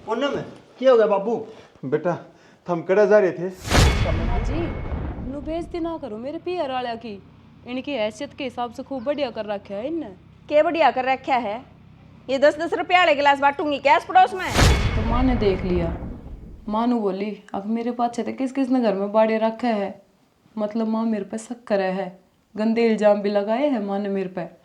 पूनम क्या हो गया बाबू? बेटा थम कड़े जा रहे थे? जी नु बेइज्जती ना करो मेरे पियर वाला की। इनकी हैसियत के हिसाब से खूब बढ़िया कर रखा है इनने। के बढ़िया कर रखा है? ये 10-10 रुपये वाले गिलास बांटूंगी क्या इस पड़ोस में? तो माँ ने देख लिया। माँ नु बोली अब मेरे पाछे थे किस किसने घर में बाड़े रखा है। मतलब माँ मेरे पे शक करे है, गंदे इल्जाम भी लगाए है माँ ने मेरे पे।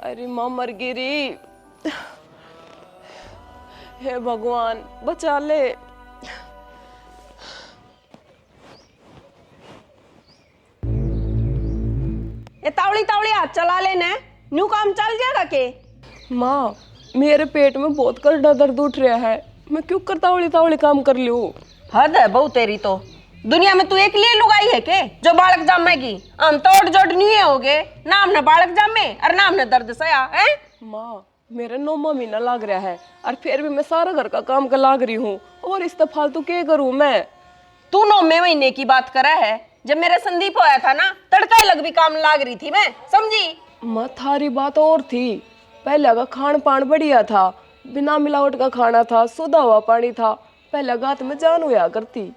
अरे माँ मर गई री। हे भगवान बचा ले। ये तावड़ी तावड़ी हाथ चला लेना, न्यू काम चल जाएगा के? माँ मेरे पेट में बहुत कड़ा दर्द उठ रहा है, मैं क्यों कर तावड़ी तावड़ी काम कर लूँ। हद है बहु तेरी तो। दुनिया में तू एक लिए लुगाई है के जो बालक जामेगी? हम तो ओट जोट नहीं हो गए, ना हमने बालक जामे और ना हमने दर्द सया है। माँ मेरा 9वां महीना लाग रहा है और फिर भी मैं सारा घर का काम कर लाग रही हूँ, और इस तरह फालतू क्या करूँ मैं। तू 9वें महीने की बात करा है? जब मेरा संदीप होया था ना तड़का लग भी काम लाग रही थी मैं, समझी? माँ थारी बात और थी। पहले का खान पान बढ़िया था, बिना मिलावट का खाना था, शुद्ध हवा पानी था। पहले गात में जान होया करती।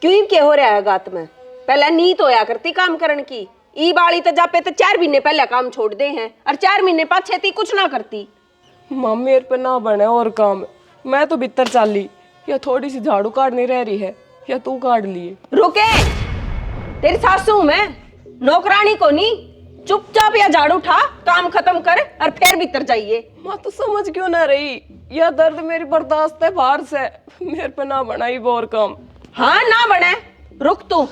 क्यों क्या हो रहा है गात में? पहले नीत होया करती काम करन की। ई बाड़ी तो जापे तो 4 महीने पहले काम छोड़ दे हैं और 4 महीने पाछे थी कुछ ना करती। माँ मेरे पे ना बने और काम, मैं तो भीतर चाली। या थोड़ी सी झाड़ू काटनी रह रही है, या तू काट लिए। रुके, तेरी सासू मैं नौकरानी को नहीं। चुपचाप या झाड़ू उठा काम खत्म कर और फिर भीतर जाइए। माँ तो समझ क्यों ना रही? यह दर्द मेरी बर्दाश्त है बाहर से, मेरे पे ना बनाई और काम। हाँ ना बने, रुक तू।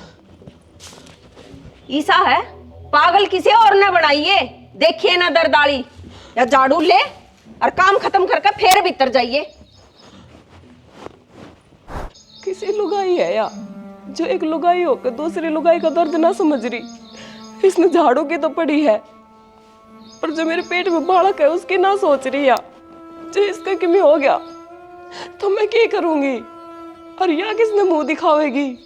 ईसा है पागल किसी और ने बनाइए, देखिए ना दर्दाली। या झाड़ू ले और काम खत्म करके फिर भीतर जाइए। किसी लुगाई है या जो एक लुगाई होकर दूसरी लुगाई का दर्द ना समझ रही। इसने झाड़ू की तो पड़ी है, पर जो मेरे पेट में बालक है उसकी ना सोच रही है। जो इसका किमी हो गया तो मैं क्या करूंगी, और यह किसने मुंह दिखावेगी।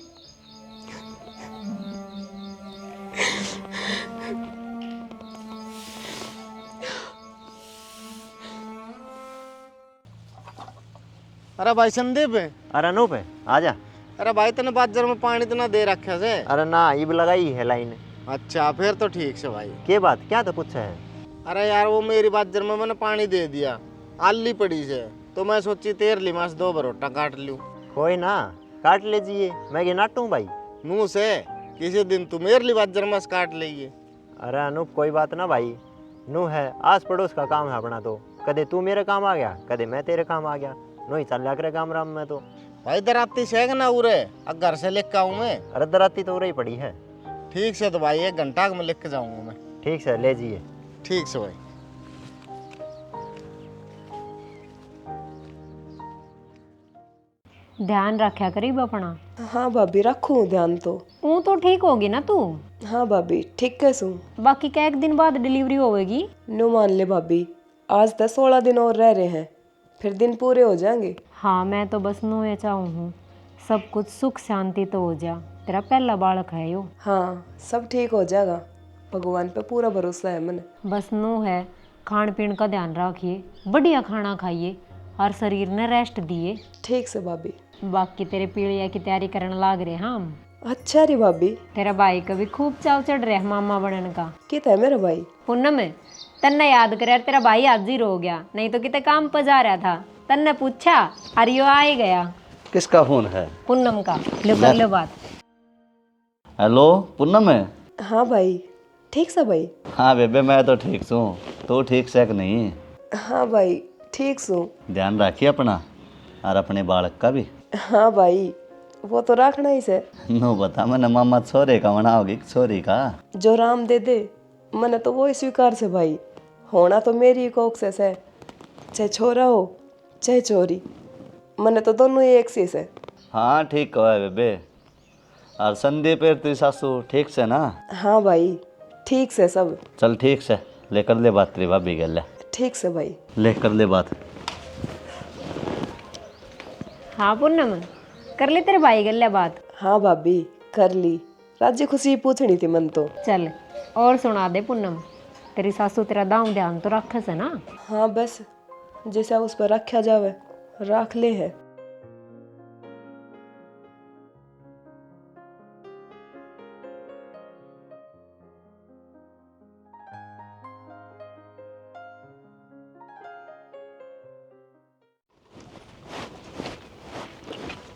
अरे भाई संदीप है। अरे अनूप है, आजा। अरे भाई तने बाजार में पानी तो ना दे रखा से? अरे ना ये भी लगाई है लाइन। अच्छा फिर तो ठीक से भाई। के बात क्या तो पूछा है? अरे यार वो मेरी बाजार में मैंने पानी दे दिया, आली पड़ी से, तो मैं सोची तेर ली मास 2 बरोटा काट लूं। कोई ना काट लीजिए, मैं ये नाटू भाई। नू से किसी दिन तू मेरे लिए बाजार में काट लेगी। अरे अनूप कोई बात ना भाई, नू है आस पड़ोस का काम है अपना। तो कदे तू मेरे काम आ गया, कदे मैं तेरे काम आ गया। नो ही चल करे काम राम में। तो भाई दराती से ना उरे अब घर से लिख के आऊँ मैं। अरे दराती तो उरे ही पड़ी है। ठीक से तो भाई 1 घंटा में लिख के जाऊंगा मैं। ठीक से ले जाइए। ठीक से भाई। ध्यान रखा करीब अपना। हाँ भाभी रखूं ध्यान तो। ऊ तो ठीक होगी ना तू? हाँ भाभी ठीक कैसू। बाकी क्या 1 दिन बाद डिलीवरी होगी? नो मान ले भाभी, आज 16 दिन और रह रहे हैं, फिर दिन पूरे हो जाएंगे। हाँ मैं तो बस नो ये चाहूँ हूँ सब कुछ सुख शांति तो हो जा। तेरा पहला बालक है यो। हाँ सब ठीक हो जाएगा, भगवान पे पूरा भरोसा है मैंने। बस नो है खान पीन का ध्यान रखिए, बढ़िया खाना खाइए और शरीर ने रेस्ट दिए। ठीक से भाभी। बाकी तेरे पीड़िया की तैयारी करने लाग रहे हम। अच्छा रे भाभी। तेरा भाई का भी खूब चाव चढ़ रहा है मामा बनने का। कित है मेरा भाई? पूनम तन्ने याद कर तेरा भाई हाजिर हो गया, नहीं तो कितने काम पर जा रहा था। तन्ने पूछा अरियो आ ही गया। किसका फोन है? पूनम का। लो कर लो बात। हेलो पूनम है? हाँ भाई ठीक से भाई। हाँ बेबे मैं तो ठीक हूँ, तू ठीक से कि नहीं? हाँ भाई ठीक सू। ध्यान रखिए अपना और अपने बालक का भी। हाँ भाई वो तो रखना ही से। नो बता मैंने मामा छोरे का बनाओगी छोरी का? जो राम दे दे मैंने तो वो ही स्वीकार से भाई। होना तो मेरी कोख से है, चाहे छोरा हो चाहे चोरी, मैंने तो दोनों ही एक सी से। हाँ ठीक है बेबे। और संदीप तेरी सासू ठीक से ना? हाँ भाई ठीक से सब। चल ठीक से लेकर ले बात तेरी भाभी गल। ठीक से भाई। ले कर ले बात। हाँ पूनम, कर ले तेरे भाई गल्ला बात। हाँ भाभी कर ली, राज्य खुशी पूछनी थी मन तो। चल और सुना दे पूनम, तेरी सासू तेरा दाम ध्यान तो रखस है ना? हाँ बस जैसा उस पर रखा जावे रख ले है।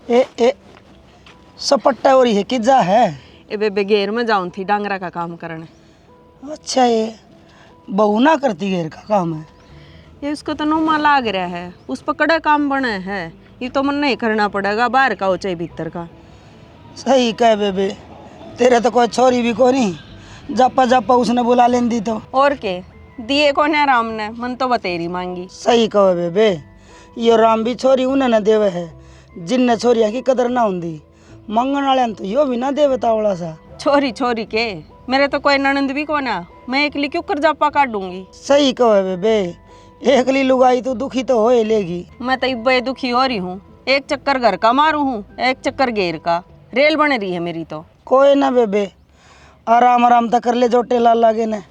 ए सपट्टा हो रही है कि जा है। ए बेबे घेर में जाऊं थी डांगरा का काम करने। अच्छा ये बहू ना करती घेर का काम है। ये उसको तो नुमा लाग रहा है, उस पर कड़े काम बने है, ये तो मन नहीं करना पड़ेगा, बाहर का हो चाहे भीतर का। सही कहे बेबे, तेरे तो कोई छोरी भी को नहीं, जप्पा जप्पा उसने बुला लेन दी तो। और के दिए कौन है राम ने, मन तो बतेरी मांगी। सही कहो बेबे, ये राम भी छोरी उन्हें न देवे है जिनने छोरिया की कदर ना होंगी। मंगन वाले तो यो भी ना देवे तावड़ा सा। छोरी छोरी के मेरे तो कोई ननंद भी कौन है, मैं एकली क्यों कर जापा काटूंगी। सही कहो बेबे, एकली लुगाई तो दुखी तो हो ही लेगी। मैं तो इब्बे दुखी हो रही हूँ, एक चक्कर घर का मारू हूँ, एक चक्कर घेर का, रेल बन रही है मेरी तो। कोई ना बेबे, आराम आराम तक कर ले, जोटे लाल लागे ने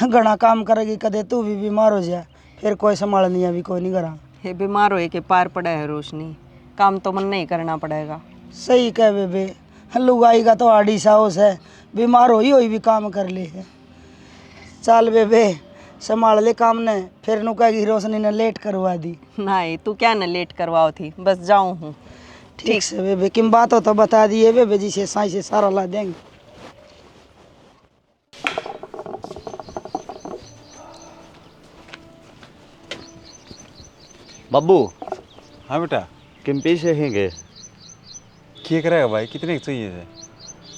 घना काम करेगी, कदे तू भी बीमार हो जा, फिर कोई संभालनी अभी कोई नहीं करा। ये बीमार होए के पार पड़ा है रोशनी, काम तो मन नहीं करना पड़ेगा। सही कह बेबे, लुगाई का तो आड़ी साहस है, बीमार होई भी काम कर ले है। चल बेबे संभाल ले काम ने, फिर नु कहेगी रोशनी ने लेट करवा दी। नहीं तू क्या न लेट करवाओ थी, बस जाऊँ हूँ। ठीक से बेबे, किम बात हो तो बता दिए बेबे, जी से साई से सारा ला देंगे। बाबू हाँ बेटा, किम पीछे हेंगे? क्या करेगा भाई, कितने की चाहिए थे?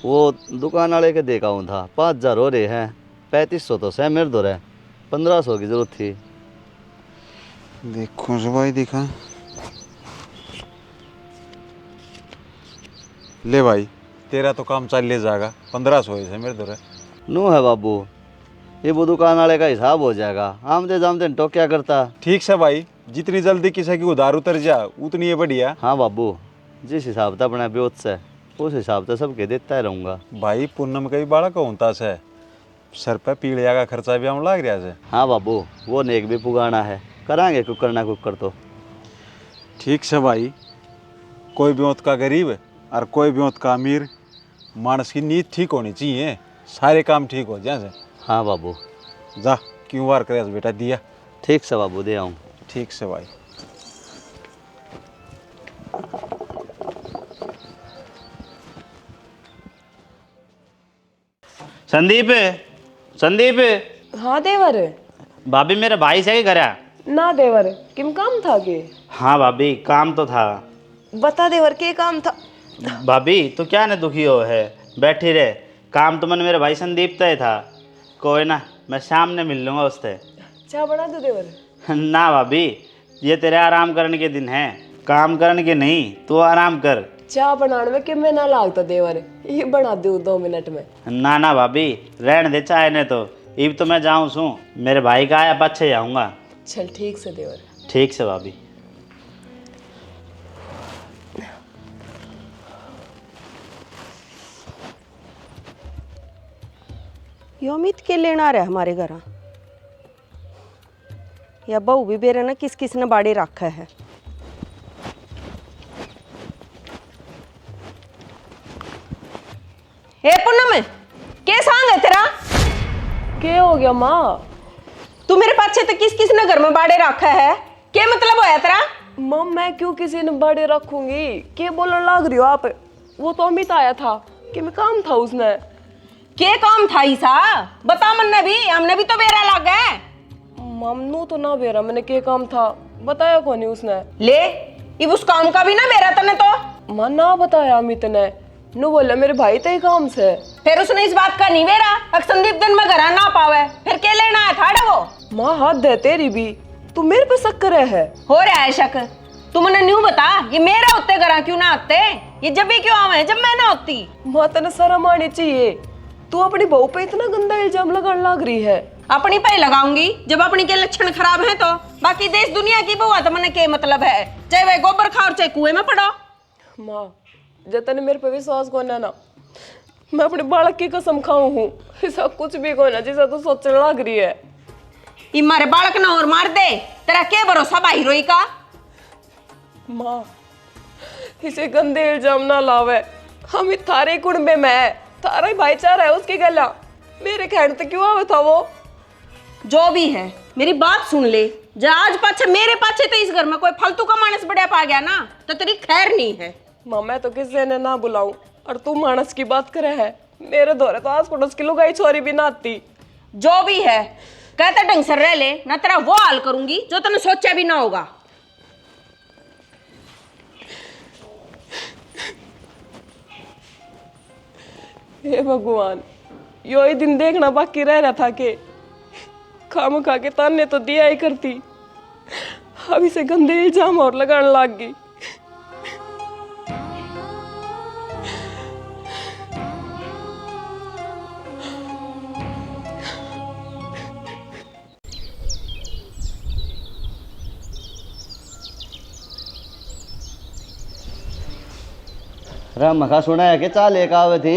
वो दुकान वाले के देखा हूँ था, 5,000 हो रहे हैं, 3500 तो सह मेरे दो रहे, 1500 की जरूरत थी। देखो जो भाई दिखा ले भाई, तेरा तो काम चल ले जाएगा, 1500 से मेरे दो रहे। नू है बाबू, ये वो दुकान वाले का हिसाब हो जाएगा, आमते जामते तो क्या करता। ठीक से भाई, जितनी जल्दी किसी की उधार उतर जा उतनी ये बढ़िया। हाँ बाबू, जिस हिसाब से अपना ब्योत से उस हिसाब से सबके देता ही रहूँगा। भाई पूनम का भी बाड़ा का होता से, सर पे पीड़िया का खर्चा भी हम लाग रहा से। हाँ बाबू, वो नेक भी पुगाना है, करांगे कुकर ना कुकर तो। ठीक से भाई, कोई ब्योत का गरीब और कोई ब्योत का अमीर, मानस की नीयत ठीक होनी चाहिए, सारे काम ठीक हो जाए। हाँ बाबू, जा क्यों वार करे बेटा दिया। ठीक से बाबू, दे आऊँ। ठीक से भाई। संदीप, संदीप, हाँ देवर। भाभी मेरे भाई से ही करा ना देवर, किम काम था के? हाँ भाभी काम तो था। बता देवर के काम था? भाभी तो क्या न दुखी हो है, बैठी रहे, काम तो मैंने मेरे भाई संदीप तय था। कोई ना, मैं शाम ने मिल लूँगा उससे। चाय बना दो देवर। ना भाभी, ये तेरे आराम करने के दिन हैं, काम करने के नहीं, तू आराम कर। चाय बनाने में कि मैं ना लागता देवर, ये बना दूँ 2 मिनट में। ना ना भाभी, रहने दे चाय ने तो, अब तो मैं जाऊँ सू, मेरे भाई का आया पाछे जाऊँगा। चल ठीक से देवर। ठीक से भाभी। ये उम्मीद के लेना रहा हमारे घर, या बहू भी बेरे ना किस किस ने बाड़ी रखा है। हे पूनम, के सांग है तेरा? क्या हो गया माँ? तू मेरे पाछे तो किस किस ने घर में बाड़े रखा है, क्या मतलब होया तेरा? मम मैं क्यों किसी ने बड़े रखूंगी, क्या बोलने लग रही हो आप? वो तो अमित आया था कि मैं काम था उसने। के काम था ईसा, बता मन भी, हमने भी तो बेरा लग गए। ममनू तो ना बेरा, मैंने क्या काम था बताया कौन है उसने? ले ये उस काम का भी ना बेरा तने तो। माँ ना बताया अमित ने, नु बोला मेरे भाई ते काम से। फिर उसने इस बात का नहीं बेरा, अगर संदीप दिन में घर ना पावे, फिर के लेना आया था वो? माँ हाथ दे तेरी भी, तू मेरे पे शक करे है। हो रहा है शक, तू मैंने न्यू बता, ये मेरा होते घर क्यों ना आते, ये जब भी क्यों आवे जब मैं ना होती। माँ तेने शर्म आनी चाहिए, तू अपनी बहू पे इतना गंदा इल्जाम लगाने लग रही है। अपनी पे लगाऊंगी जब अपनी के लक्षण खराब हैं तो। बाकी देश दुनिया की बुआ तो मने के मतलब है, चाहे वह गोबर खाओ चाहे कुएं में पड़ो। माँ जब तने मेरे पे विश्वास को ना मैं अपने बालक की कसम खाऊं हूँ, ऐसा कुछ भी को ना जैसा तू सोचने लग रही है। ये मारे बालक ना और मार दे, तेरा क्या भरोसा भाई रोई का। माँ इसे गंदे इल्जाम ना लावे, हम थारे कुंबे में है, थारा ही भाईचारा है उसकी गला, मेरे कहने तो क्यों आवे था वो। जो भी है मेरी बात सुन ले, जो आज पाछे मेरे पाछे तो इस घर में कोई फालतू का मानस बढ़िया पा गया ना तो तेरी खैर नहीं है। माँ मैं तो किसी ने ना बुलाऊं और तू मानस की बात करे है, मेरे दौरे तो आस पड़ोस की लुगाई छोरी भी ना आती। जो भी है कहते ढंग से रह ले, ना तेरा वो हाल करूंगी जो तूने सोचा भी ना होगा। हे भगवान, यो ही दिन देखना बाकी रह रहा था कि खाम खा के ताने तो दिया ही करती, अब इसे गंदे इल्जाम और लगाने लग गई। राम मखा सुना है कि चाल एक आवे थी।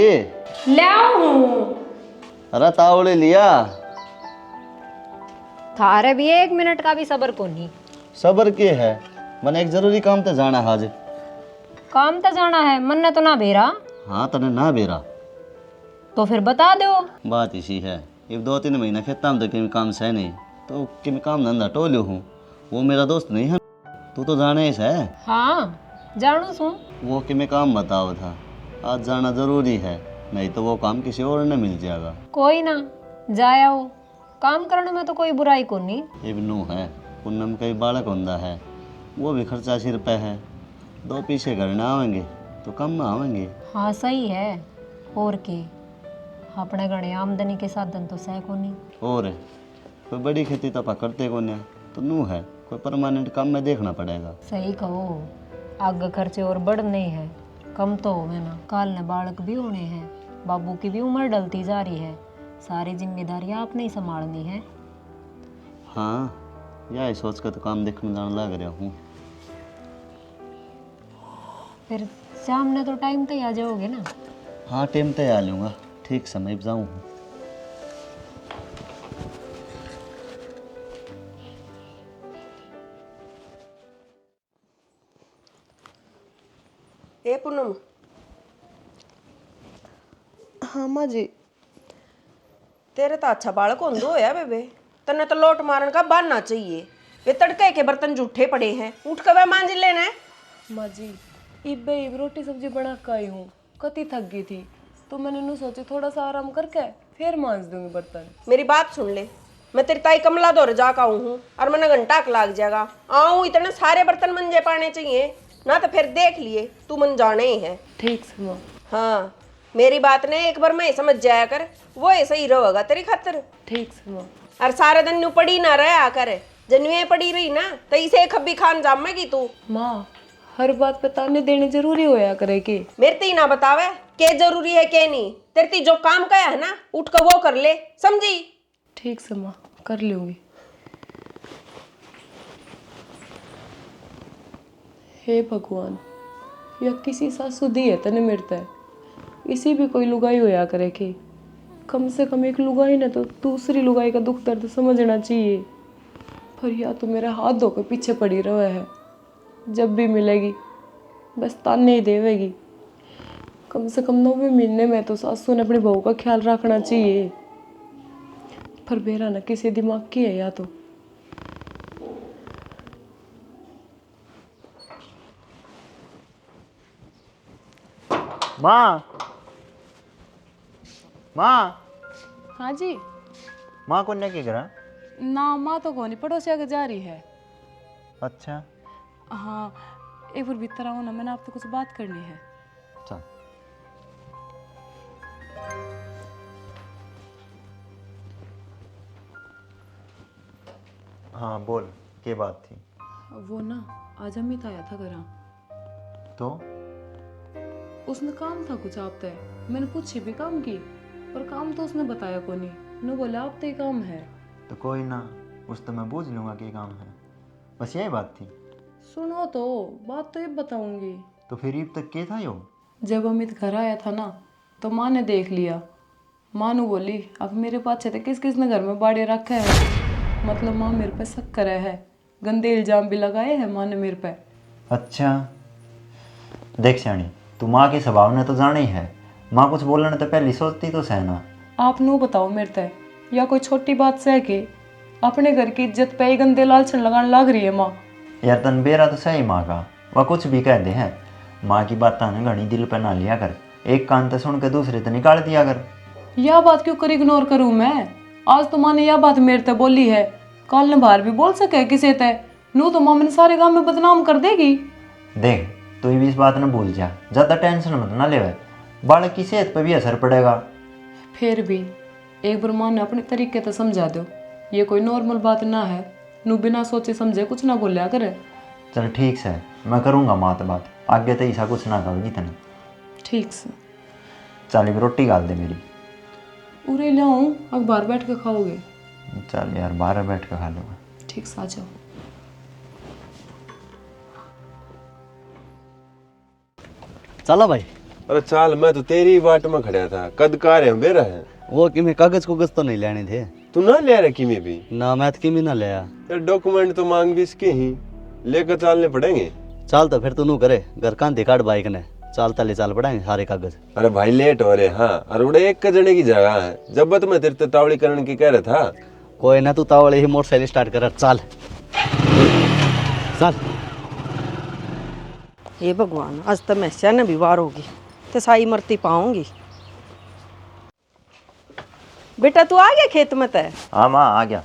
अरे तावड़े लिया थारे भी 1 मिनट का भी सबर को नहीं। सबर के है, मैंने एक जरूरी काम तो जाना है आज। काम तो जाना है, मन ने तो ना भेरा। हाँ तने ना बेरा तो फिर बता दो। बात इसी है, अब 2-3 महीना खेता में तो किमी काम से नहीं, तो किमी काम धंधा टोल्यो हूँ। वो मेरा दोस्त नहीं है, तू तो जाने ही है। हाँ जानू सू। वो किमी काम बताओ था, आज जाना जरूरी है, नहीं तो वो काम किसी और ने मिल जाएगा। कोई ना जाया हो, काम करने में तो कोई बुराई को नहीं। इब्नू है, पूनम कई बालक होंदा है, वो भी खर्चा सिर पे है, 2 पीछे घर ना आवेंगे तो कम में आवेंगे। हाँ सही है, और के अपने गणे आमदनी के साधन तो सह को नहीं। और कोई बड़ी खेती तो करते को नहीं, तो नू है कोई परमानेंट काम में देखना पड़ेगा। सही कहो, आगे खर्चे और बढ़ने हैं, कम तो होवे ना। काल ने बालक भी होने हैं, बाबू की भी उम्र डलती जा रही है, सारी जिम्मेदारी आपने ही संभालनी है। हाँ यही सोच कर तो काम देखने जाने लग रहा हूँ। फिर शाम ने तो टाइम पे आ जाओगे ना? हाँ टाइम पे आ लूँगा, ठीक समय पर जाऊँ। ए पूनम। हाँ माँ जी। तेरे तो अच्छा बालक होंदो है बेबे, तने तो लोट मारन का बहाना चाहिए। वे तड़के के बर्तन जूठे पड़े हैं, उठ कर वह मांज लेना है। माँ जी इबे रोटी सब्जी बना के आई हूँ, कति थक गई थी, तो मैंने नू सोचे थोड़ा सा आराम करके फिर मांज दूंगी बर्तन। मेरी बात सुन ले, मैं तेरी ताई कमला दौर जा का हूँ और मैंने घंटा लग जाएगा। आऊँ इतने सारे बर्तन मंजे पाने चाहिए ना, तो फिर देख लिए तू मन जाने ही है। ठीक से माँ। हाँ मेरी बात ने एक बार मैं समझ जाया कर, वो ऐसा ही रहेगा तेरी खातिर। ठीक से माँ। और सारे दिन न्यू पड़ी ना रहा कर, जन्युए पड़ी रही ना तो इसे खब्बी खान जामेगी तू। माँ हर बात पे ताने देने जरूरी होया करे कि? मेरे ती ना बतावे के जरूरी है के नहीं, तेरे ती जो काम कया है ना उठ कर वो कर ले, समझी? ठीक से माँ, कर लूंगी। हे भगवान, या किसी सासू दी है तने मिलता है, इसी भी कोई लुगाई होया करे कि कम से कम एक लुगाई ने तो दूसरी लुगाई का दुख दर्द समझना चाहिए। पर या तो मेरा हाथ धोकर पीछे पड़ी रहा है, जब भी मिलेगी बस ताने ही देवेगी। कम से कम 9वें महीने में तो सासू ने अपनी बहू का ख्याल रखना चाहिए, पर बेरा न किसी दिमाग की है या तो। माँ माँ हाँ जी। माँ को नहीं करा? ना माँ तो कौन पड़ोसिया के जा रही है। अच्छा हाँ एक बार भीतर आओ ना, मैंने आपसे कुछ बात करनी है। चल। हाँ बोल, क्या बात थी? वो ना आज अमित आया था घर, तो उसने काम था कुछ आप तय, मैंने पूछी भी काम की, पर काम तो उसने बताया को नहीं, न बोला आप तय काम है। तो कोई ना, उस तो मैं बूझ लूँगा कि काम है। बस यही बात थी। सुनो तो, बात तो ये बताऊंगी। तो फिर ईब तक क्या था यो? जब अमित घर आया था ना, तो माँ ने देख लिया। माँ ने बोली अब मेरे पाछे तो किस किस ने घर में बाड़े रखे है। मतलब माँ मेरे पे शक करे है, गंदे इल्जाम भी लगाए हैं माँ ने मेरे पे। अच्छा देख सियाणी, तू माँ के स्वभाव ने तो जाना ही है। माँ कुछ बोलने तो पहले सोचती तो सहना। आप नू बताओ मेरे ते, या कोई छोटी बात सह के अपने घर की इज्जत पे ही गंदे लालचन लगाने लग रही है माँ। यार तन बेरा तो सही माँ का, वह कुछ भी कह दे है। माँ की बात ने घनी दिल पे ना लिया कर, एक कान तो सुन के दूसरे तो निकाल दिया कर। यह बात क्यों कर इग्नोर करूं मैं? आज तो माँ ने यह बात मेरे ते बोली है, कल ने बाहर भी बोल सके किसी ते। नू तो माँ मैंने सारे गांव में बदनाम कर देगी। देख तू भी इस बात ने भूल जा, ज़्यादा टेंशन मत ना ले। बालक की सेहत पर भी असर पड़ेगा। फिर भी एक बार माँ ने अपने तरीके से समझा दो, ये कोई नॉर्मल बात ना है। नू बिना सोचे समझे कुछ ना बोलिया करे। चल ठीक से, मैं करूँगा माँ तो बात, आगे तो ऐसा कुछ ना कहोगी तने। ठीक से। चल अब रोटी गाल दे मेरी। उरे लाऊं, अब बाहर बैठ के खाओगे? चल यार बाहर बैठ कर खा लूँगा। ठीक से आ जाओ। चला भाई। अरे चाल, मैं तो तेरी बाट में खड़ा था, कद कार है बेरा है। वो कि मैं कागज कुगज तो नहीं लेने थे। तू ना ले रहा किमी भी? ना मैं तो किमी ना लिया यार डॉक्यूमेंट तो मांग भी इसके ही, लेकर चलने पड़ेंगे। चाल तो फिर तू नू करे, घर कांधे काट बाइक ने चालता ले चाल पड़ाएंगे सारे कागज। अरे भाई लेट हो रहे। हाँ और उड़े एक जने की जगह है, जब तो मैं तेरे ते तावड़ी करने की कह रहा था। कोई ना, तू तावड़े ही मोटरसाइकिल स्टार्ट कर, चाल चल। हे भगवान, आज तो मैं स्यान भी बार होगी तो साई मरती पाऊंगी। बेटा तू आ गया खेत में? तय हाँ माँ आ गया।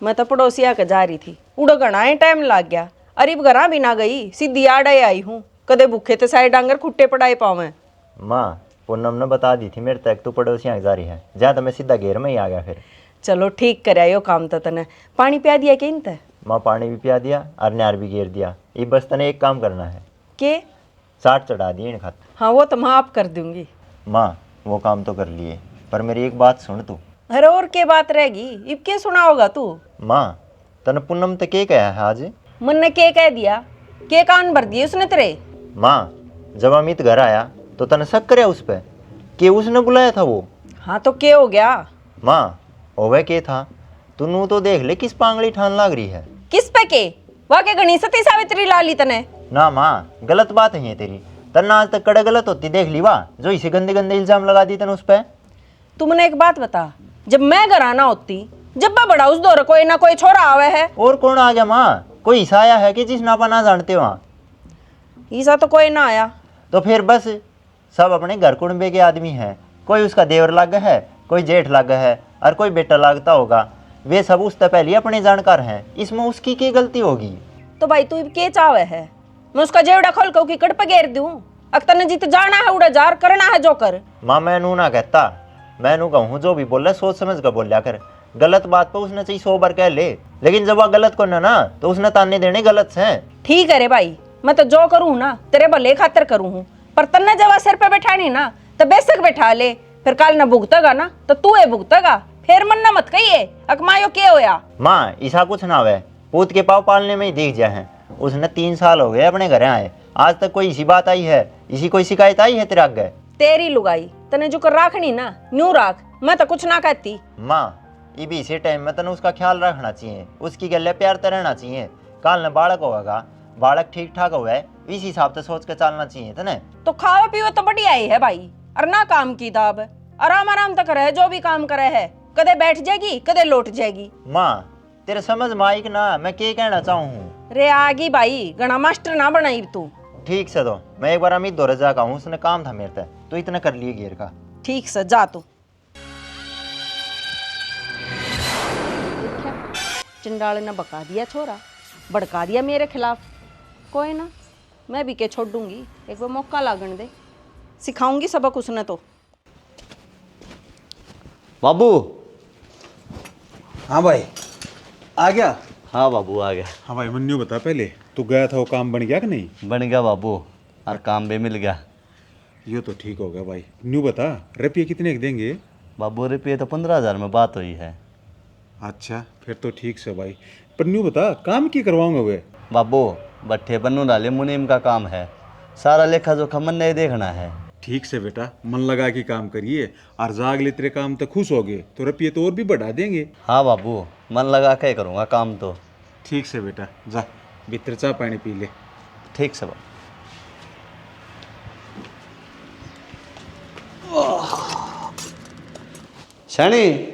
मैं तो पड़ोसिया के जा रही थी, उड़ो घना टाइम लग गया। अरीब घरा भी ना गई, सीधी आड़े आई हूँ। कदे भूखे ते सारे डांगर खुट्टे पड़ाए पावे। माँ पूनम ने बता दी थी मेरे तक तू पड़ोसियाँ जा रही है, जहाँ तो मैं सीधा घेर में ही आ गया। फिर चलो ठीक कर आयो काम तो तने। पानी पिया दिया कि नहीं? माँ पानी भी पिया दिया और नार भी घेर दिया। ये बस तने एक काम करना है। के? 60 चढ़ा दिए इन खाते। हाँ वो तो माँ आप कर दूंगी। माँ वो काम तो कर लिए, पर मेरी एक बात सुन तू। अरे और के बात रहेगी, इब के सुना होगा तू? माँ तने पूनम तो के कहा है आज? मन ने के कह दिया? के कान भर दिए उसने तेरे? माँ जब अमित घर आया तो तने शक करे उस पर कि उसने बुलाया था वो? हाँ तो के हो गया? माँ ओवे के था, तू नू तो देख ले किस पांगली ठान लाग रही है। किस पे के? वाके गणेश सती सावित्री लाली तने? ना माँ गलत बात है ये तेरी। तन्ना आज तक कड़े गलत होती देख ली वाह, जो इसे गंदे गंदे इल्जाम लगा दी तने उस पर। तुमने एक बात बता, जब मैं घर आना होती, जब मैं बड़ा उस दौर कोई ना कोई छोरा आवे है। और कौन आ गया माँ? कोई ईसा आया है कि जिस नापा ना जानते वहाँ? ईसा तो कोई ना आया। तो फिर बस सब अपने घर कुंबे के आदमी हैं। कोई उसका देवर लग है, कोई जेठ लग है और कोई बेटा लगता होगा। वे सब उससे पहले अपने जानकार हैं, इसमें उसकी क्या गलती होगी? तो भाई तू के चावे है मैं उसका जेवड़ा खोल के उसकी कड़ पे घेर दूं? अख्तर ने जीत जाना है, उड़ा जार करना है जो कर। माँ मैं नू ना कहता, मैं नू कहूँ जो भी बोल रहा सोच समझ कर बोलिया कर। गलत बात पर उसने चाहिए 100 बार कह ले, लेकिन जब वह गलत करना ना तो उसने ताने देने गलत है। ठीक है रे भाई, मैं तो जो करूँ ना तेरे भले खातर करूँ हूँ, पर तन्ने जब सिर पे बैठानी ना तो बेशक बैठा ले। फिर काल ना भुगतेगा ना तो तू है भुगतेगा। फिर मन ना मत कहिए अकमायो के होया। माँ ऐसा कुछ ना हुआ, पूत के पाव पालने में ही दिख जाए हैं। उसने 3 साल हो गए अपने घर आए, आज तक कोई इसी बात आई है, इसी कोई शिकायत आई है तेरे आगे? तेरी लुगाई तने जो कर राखनी ना न्यू राख, मैं तो कुछ ना कहती। माँ ये भी इसी टाइम में तने उसका ख्याल रखना चाहिए, उसकी गले प्यार तो रहना चाहिए। काल न बालक होगा, बालक ठीक ठाक हुआ है, इस हिसाब से सोच के चलना चाहिए तने। तो खावा पीवा तो बढ़िया ही है भाई, और ना काम की दाब, आराम आराम तक रहे, जो भी काम करे है। कदे बैठ जाएगी कदे लौट जाएगी। माँ तेरे समझ माइक ना मैं क्या कहना चाहूँ? रे आगी भाई, गणा मास्टर ना बनाई तू। ठीक से तो मैं एक बार अमित दौरे जा हूँ, उसने काम था मेरे तक, तो इतना कर लिए घेर का। ठीक से जा तू। चंडाल ने बका दिया छोरा, भड़का दिया मेरे खिलाफ। कोई ना, मैं भी के छोड़ दूंगी, एक बार मौका लागण दे, सिखाऊंगी सबक उसने तो। बाबू। हाँ भाई आ गया। हाँ बाबू आ गया। हाँ भाई मन्नू बता पहले, तू गया था वो काम बन गया कि नहीं? बन गया बाबू, और काम भी मिल गया। ये तो ठीक हो गया भाई। न्यू बता रुपये कितने के देंगे? बाबू रुपये तो 15,000 में बात हुई है। अच्छा फिर तो ठीक से भाई। पर न्यू बता काम की करवाऊंगा वे? बाबू बट्ठे बन्नू डाले मुनीम का काम है, सारा लेखा जोखा मन नहीं देखना है। ठीक से बेटा, मन लगा के काम करिए और जाग ले तेरे काम तो खुश हो गए तो रुपये तो और भी बढ़ा देंगे। हाँ बाबू मन लगा के करूँगा काम तो। ठीक से बेटा, जा भीतर चाय पानी पी ले। ठीक से बाबू। शनि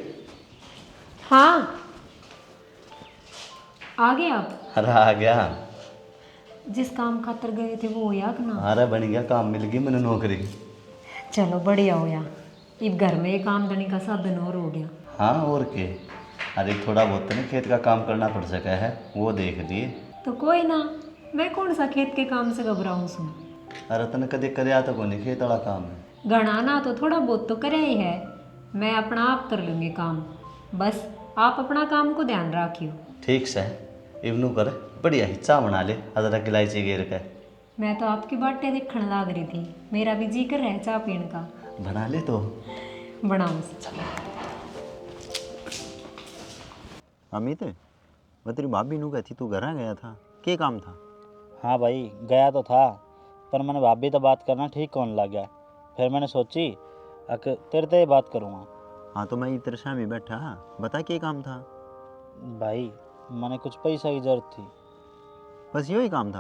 हाँ आ गए आप? अरे आ गया। जिस काम खातर गए थे वो होया कि ना? अरे बन गया, काम मिल गई मैंने नौकरी। चलो बढ़िया होया, इब घर में एक आमदनी का साधन और हो गया। हाँ और के, अरे थोड़ा बहुत ना खेत का काम करना पड़ सका है, वो देख लिए। तो कोई ना, मैं कौन सा खेत के काम से घबराऊं सू। अरे तने कदे करे तो कोनी खेत वाला काम है। गणाना तो थोड़ा बहुत तो करे ही है, मैं अपना आप कर लूँगी काम, बस आप अपना काम को ध्यान रखियो। ठीक से इवनू कर बढ़िया हिस्सा बना ले अदरक इलायची घेर के। मैं तो आपकी बातें देखने लाग रही थी, मेरा भी जी कर रहा है चाय पीने का। बना ले तो बनाऊँ। अमित वो तेरी भाभी नू कहती तू घर आ गया था, क्या काम था? हाँ भाई गया तो था, पर मैंने भाभी तो बात करना ठीक कौन लग गया। फिर मैंने सोची तेरे से ही बात करूँगा। हाँ तो मैं तेरे सामने बैठा, बता क्या काम था? भाई मैंने कुछ पैसा की जरूरत थी। बस यही काम था?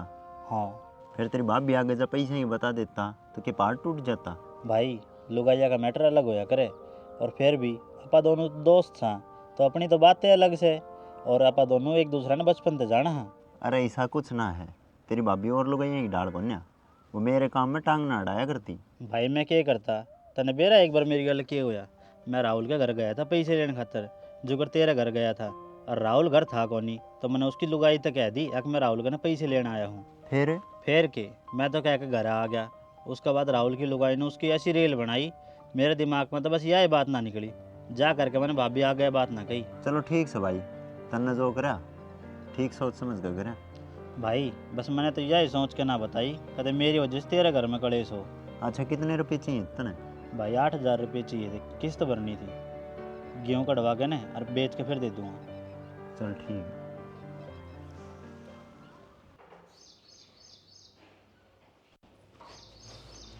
हाँ फिर तेरी भाभी आगे जब पैसे ही बता देता तो क्या पार्ट टूट जाता? भाई लुगाइया का मैटर अलग होया करे, और फिर भी अपा दोनों दोस्त था तो अपनी तो बातें अलग से, और अपा दोनों एक दूसरे ने बचपन से जाना है। अरे ऐसा कुछ ना है, तेरी भाभी और लोग यहीं डाल बन्या, वो मेरे काम में टांग ना अड़ाया करती। भाई मैं क्या करता, तने बेरा एक बार मेरी गल क्या होया। मैं राहुल के घर गया था पैसे लेने खातर, जुगर तेरे घर गया था, और राहुल घर था कोनी, तो मैंने उसकी लुगाई तक कह दी कि मैं राहुल के ना पैसे लेने आया हूँ। फिर के मैं तो कह के घर आ गया। उसके बाद राहुल की लुगाई ने उसकी ऐसी रेल बनाई, मेरे दिमाग में तो बस यही बात ना निकली, जा करके मैंने भाभी आ गए बात ना कही। चलो ठीक से भाई, तन्ने जो करा ठीक सोच समझ कर करा। भाई बस मैंने तो यही सोच के ना बताई, कहते मेरी वजह से तेरे घर में कलेश हो। अच्छा कितने रुपये चाहिए तने? भाई 8,000 रुपये चाहिए थे, किस्त भरनी थी, गेहूँ कटवा के ना और बेच के फिर दे दूँगा। चल ठीक है।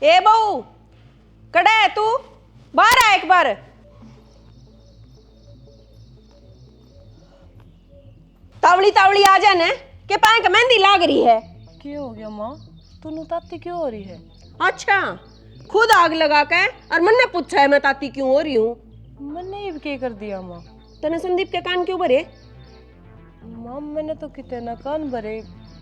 ए बहू कड़ा है तू, बाहर आ एक बार। तावड़ी तावड़ी आ जाने के पाए का मेहंदी लाग रही है। क्या हो गया माँ, तू ताती क्यों हो रही है? अच्छा खुद आग लगा के और मन ने पूछा है मैं ताती क्यों हो रही हूँ। मैंने ये क्या कर दिया माँ? तने संदीप के कान क्यों भरे? माँ मैंने तो कितने ना कान भरे,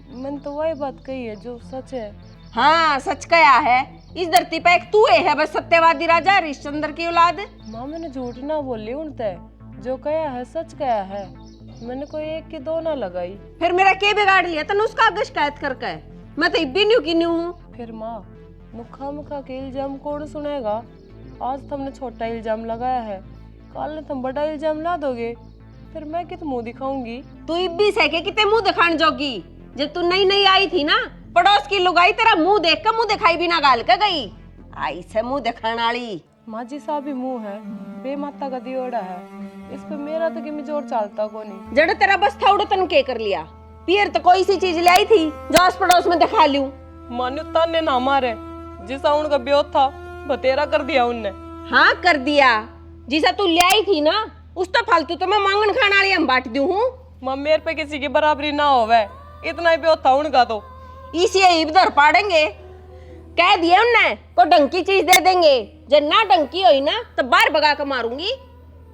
मैंने तो वही बात कही है जो सच है। हाँ सच कया है, इस धरती पे एक तू है बस सत्यवादी राजा हरिश्चंद्र की औलाद। माँ मैंने झूठ ना बोली उनते, जो कया है सच कया है, मैंने कोई एक की दो ना लगाई। फिर मेरा के बिगाड़ लिया तने उसका आगे शिकायत करके? मैं तो इब्बी न्यू की न्यू हूँ। फिर माँ मुखा मुखा के इल्जाम कौन सुनेगा? आज तुमने छोटा इल्जाम लगाया है, कल ने तुम बड़ा इल्जाम ला दोगे, फिर मैं कित मुंह दिखाऊंगी? तू इब्बी से के किते मुंह दिखाने जोगी? जब तू नई नई आई थी ना, पड़ोस की लुगाई तेरा मुंह देख कर मुंह दिखाई भी ना गाल के गई, आई से मुंह दिखाने वाली। माँ जी सा भी मुंह है, बे माता का दियोड़ा है, इस पे मेरा तो किमी जोर चालता को नहीं। जड़ तेरा बस था उड़ो तन के कर लिया, पियर तो कोई सी चीज ले आई थी जो आस पड़ोस में दिखा लूं। मान्यू ताने ना मारे, जिसा उनका ब्योह था बतेरा कर दिया उनने। हाँ कर दिया, जिसा तू ले आई थी ना उस तो फालतू तो मैं मांगन खाने वाली हम बांट दूं हूँ। माँ मेरे पे किसी की बराबरी ना होवे, इतना ही ब्योह था उनका तो। इसी इधर पाड़ेंगे, कह दिया उनने को डंकी चीज दे देंगे, जब ना डंकी हुई ना तो बाहर भगा कर मारूंगी।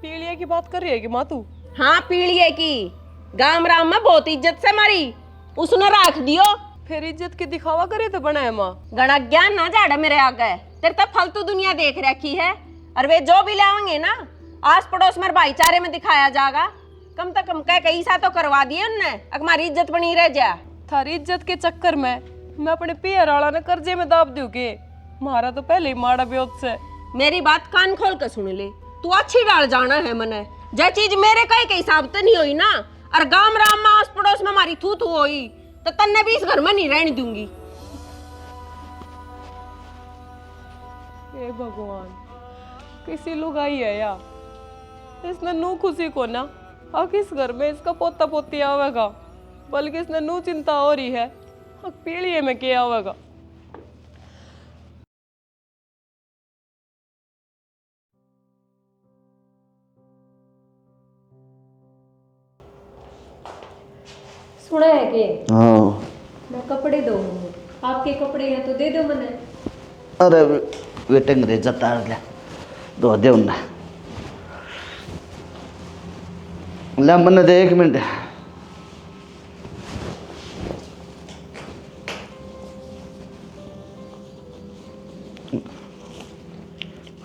पीलिया की बात कर रही है कि माँ तू? हाँ पीलिए की, गाम राम में बहुत इज्जत से मारी, उसने रख दियो। फिर इज्जत की दिखावा करे तो बना है माँ। गणा ज्ञान ना झाड़ा मेरे आगे, तेरे तक फालतू दुनिया देख रखी है, और वे जो भी लाएंगे ना आस पड़ोस में भाईचारे में दिखाया जाएगा। कम से कम कह कई सा तो करवा दिए उनने, हमारी इज्जत बनी रह जा। थारी इज्जत के चक्कर में मैं अपने पियर वाला ने कर्जे में दाब दूं के, मारा तो पहले ही माड़ा ब्योत से। मेरी बात कान खोल कर सुन ले, तू अच्छी डाल जाना है मने, जो चीज मेरे कहे के हिसाब तो नहीं हुई ना, और गांव राम में आस पड़ोस में हमारी थू थू हुई तो तन्ने भी इस घर में नहीं रहने दूंगी। हे भगवान, किसी लुगाई है या इसने नू खुशी को ना अब इस घर में इसका पोता पोती आवेगा, बल्कि इसने नू चिंता हो रही है अब पीढ़ी में क्या आवेगा। सुना है कि हाँ। मैं कपड़े दूंगी, आपके कपड़े हैं तो दे दो मने। अरे वे टंगरे जता ले दो दे उन्ना ले मने दे 1 मिनट।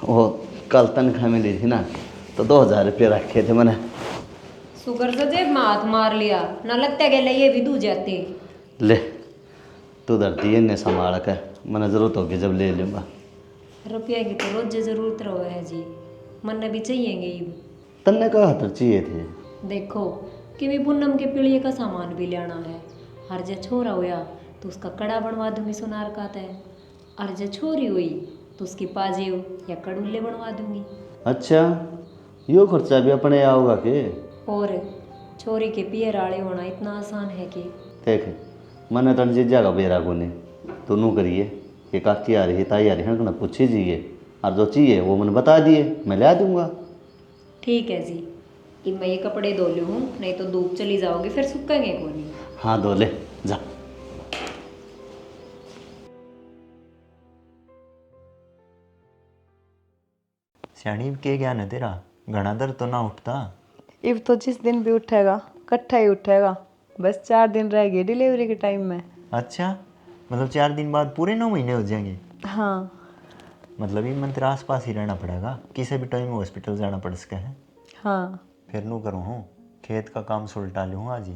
वो कल तनख्वाह मिली थी ना तो 2000 रुपये रखे थे मैंने। शुगर से जेब में हाथ मार लिया, ना लगता गया ये भी दू जाते। ले तू धरती है ने संभाल कर, मैंने जरूरत होगी जब ले लूँगा। रुपया की तो रोज जरूरत रहो है जी, मन भी चाहिएंगे। तन्ने कहा तो चाहिए थे। देखो कि भी पूनम के पीढ़ी का सामान भी लेना है। हर जे छोरा हुआ तो उसका कड़ा बनवा दूंगी सोनार का तय, और जे छोरी हुई तो उसकी पाजेब या कड़ुल्ले बनवा दूंगी। अच्छा यो खर्चा भी अपने आओगा के? और छोरी के पियर आड़े होना इतना आसान है कि देख मैंने तन जीजा का बेरा को नहीं दोनों करिए कि काकी आ रही ताई आ रही है ना पूछे जाइए, और जो चाहिए वो मैंने बता दिए मैं ला दूंगा। ठीक है जी, कि मैं ये कपड़े धो लूँ, नहीं तो धूप चली जाओगे फिर सूखेंगे को नहीं। हाँ धो ले जा। सियाणी के ज्ञान है तेरा, घना दर्द तो ना उठता। इब तो जिस दिन भी उठेगा इकट्ठा ही उठेगा, बस 4 दिन रह गए डिलीवरी के टाइम में। अच्छा मतलब 4 दिन बाद पूरे 9 महीने हो जाएंगे? हाँ। मतलब ये मंत्र आस पास ही रहना पड़ेगा, किसी भी टाइम हॉस्पिटल जाना पड़ सके है? हाँ। फिर नू करूँ हूँ खेत का काम सुलटा लूँ आज ही,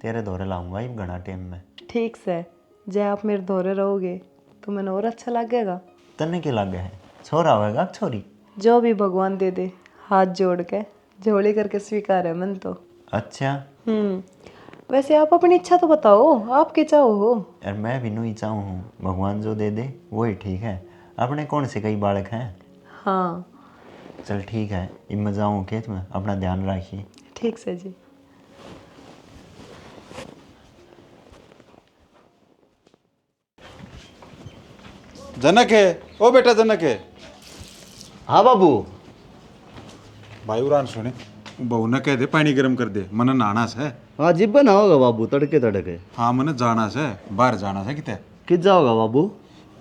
तेरे दौरे लाऊंगा ये घना टाइम में। ठीक से, जब आप मेरे दौरे रहोगे तो मैंने और अच्छा लगेगा। तन्ने के लग है छोरा होएगा छोरी? जो भी भगवान दे दे, हाथ जोड़ के झोली करके स्वीकार है मन तो। अच्छा। वैसे आप अपनी इच्छा तो बताओ, आप क्या चाहो हो? यार मैं भी नहीं चाहूँ हूँ, भगवान जो दे दे वही ठीक है। अपने कौन से कई बालक हैं? हाँ। चल ठीक है, अब मैं जाऊँ खेत में, अपना ध्यान रखिए। ठीक से जी। जनक है, ओ बेटा जनक है। हाँ बाबू। भाई उरान सुने, बहू ने कह दे पानी गर्म कर दे, मन नहाना से। हाँ जिब्बा ना होगा बाबू, तड़के तड़के। हाँ मन जाना से, बाहर जाना से किते। कित जाओगा बाबू?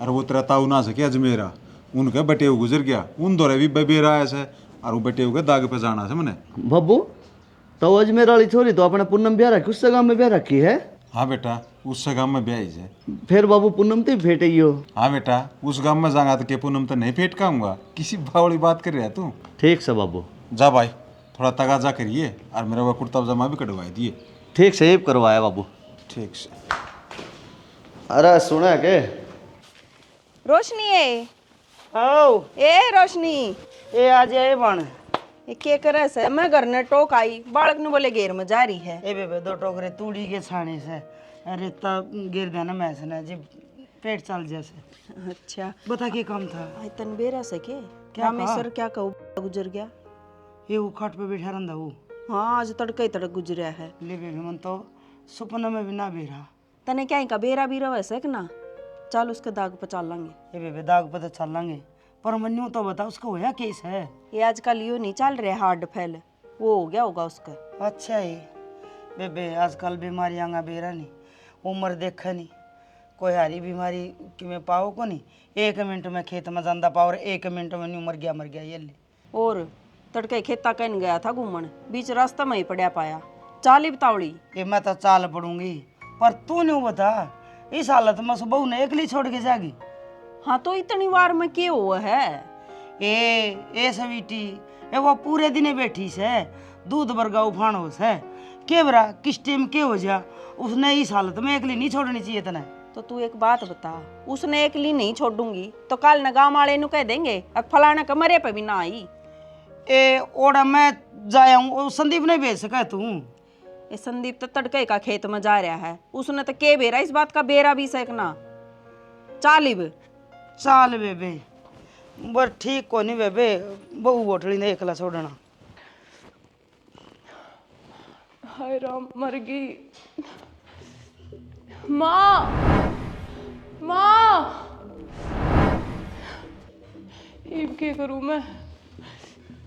अरे वो तेरा ताऊ ना सके अजमेरा, उनके बटेव गुजर गया, उन दौरे भी बेबेरा आया से, और वो बटेव के दाग पे जाना से मने। बाबू तो अजमेर वाली छोरी तो अपना पूनम ब्याह रखी, उस गाँव में ब्याह रखी है? हाँ बेटा उस गाँव में ब्याह है। फिर बाबू पूनम तो फेटे ही हो। हाँ बेटा उस गाँव में जाऊंगा तो के पूनम तो नहीं फेट खाऊंगा, किसी बावड़ी बात कर रहा है तू। ठीक से बाबू। जा भाई थोड़ा तगाजा करिए, और मेरा वो कुर्ता पजामा भी कटवा दिए। ठीक से ये करवाया बाबू। ठीक से। अरे सुना के रोशनी है। आओ। ए रोशनी, ए आज आए बन। ये क्या करे से? मैं घर ने टोक आई, बालक ने बोले घेर में जा रही है। ए बेबे 2 टोकरे तूड़ी के छाने से, अरे तब गिर देना मैं से ना जी, पेट चल जैसे। अच्छा बता के काम था? आई तनबेरा से के क्या रामेश्वर क्या कहूँ गुजर गया। ये वो खाट पे बैठा रहा वो। हाँ आज तड़के ही तड़क गुजरा है। ले बेबे मन तो सपना में भी ना बेरा। तने क्या इनका बेरा भी रहे से ना, चल उसके दाग पे चल लेंगे। ए बेबे दाग पे तो चल लेंगे, पर मन्नू तो बता उसका होया केस है? ये आजकल यो नहीं चल रहे हार्ड फैल, वो हो गया होगा उसका। अच्छा है बेबे, आजकल बीमारी आंगा बेरा नहीं, उम्र देखा नहीं, कोई हारी बीमारी कि मैं पाओ को नहीं। 1 मिनट में खेत में जांदा पाओ और 1 मिनट में नहीं मर गया ये ले। और तड़के खेता कहन गया था घूमन, बीच रास्ता में ही पड़ा पाया, चाली बतावड़ी। ये मैं तो चाल पड़ूंगी, पर तू नहीं बता इस हालत में बहू ने अकेली छोड़ के जागी। हाँ तो इतनी बार में क्या हुआ है? ए सवीटी ए वो पूरे दिन बैठी से दूध बरगा उफान हो से के बरा किस टाइम के हो जा, उसने इस हालत में अकेली नहीं छोड़नी चाहिए तने। तो तू एक बात बता, उसने अकेली नहीं छोड़ूंगी तो कल न गाँव वाले नु कह देंगे अब फलाना कमरे पे भी ना आई। ए ओड़ा मैं जाया हूँ, संदीप ने भेज सका तू? ये संदीप तो तड़के का खेत में जा रहा है, उसने तो के बेरा इस बात का बेरा भी सकना। चालिब चाल बेबे, बर ठीक को नहीं बेबे, बहू बोटली ने एकला छोड़ना। हाय राम, मर गई। माँ, माँ, अब क्या करूँ मैं?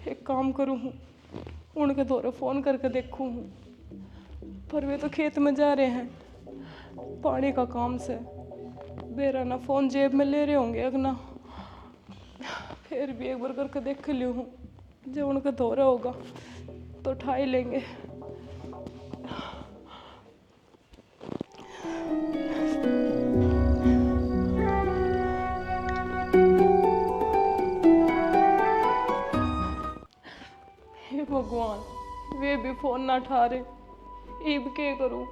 एक काम करूँ हूँ, उनके दौरे फ़ोन करके देखूँ हूँ, पर वे तो खेत में जा रहे हैं पानी का काम से। बेरा ना फ़ोन जेब में ले रहे होंगे अगना। फिर भी एक बार करके देख लियो हूँ, जब उनका दौरा होगा तो उठा ही लेंगे। हे भगवान, वे भी फोन ना उठा रहे, अब क्या करूं?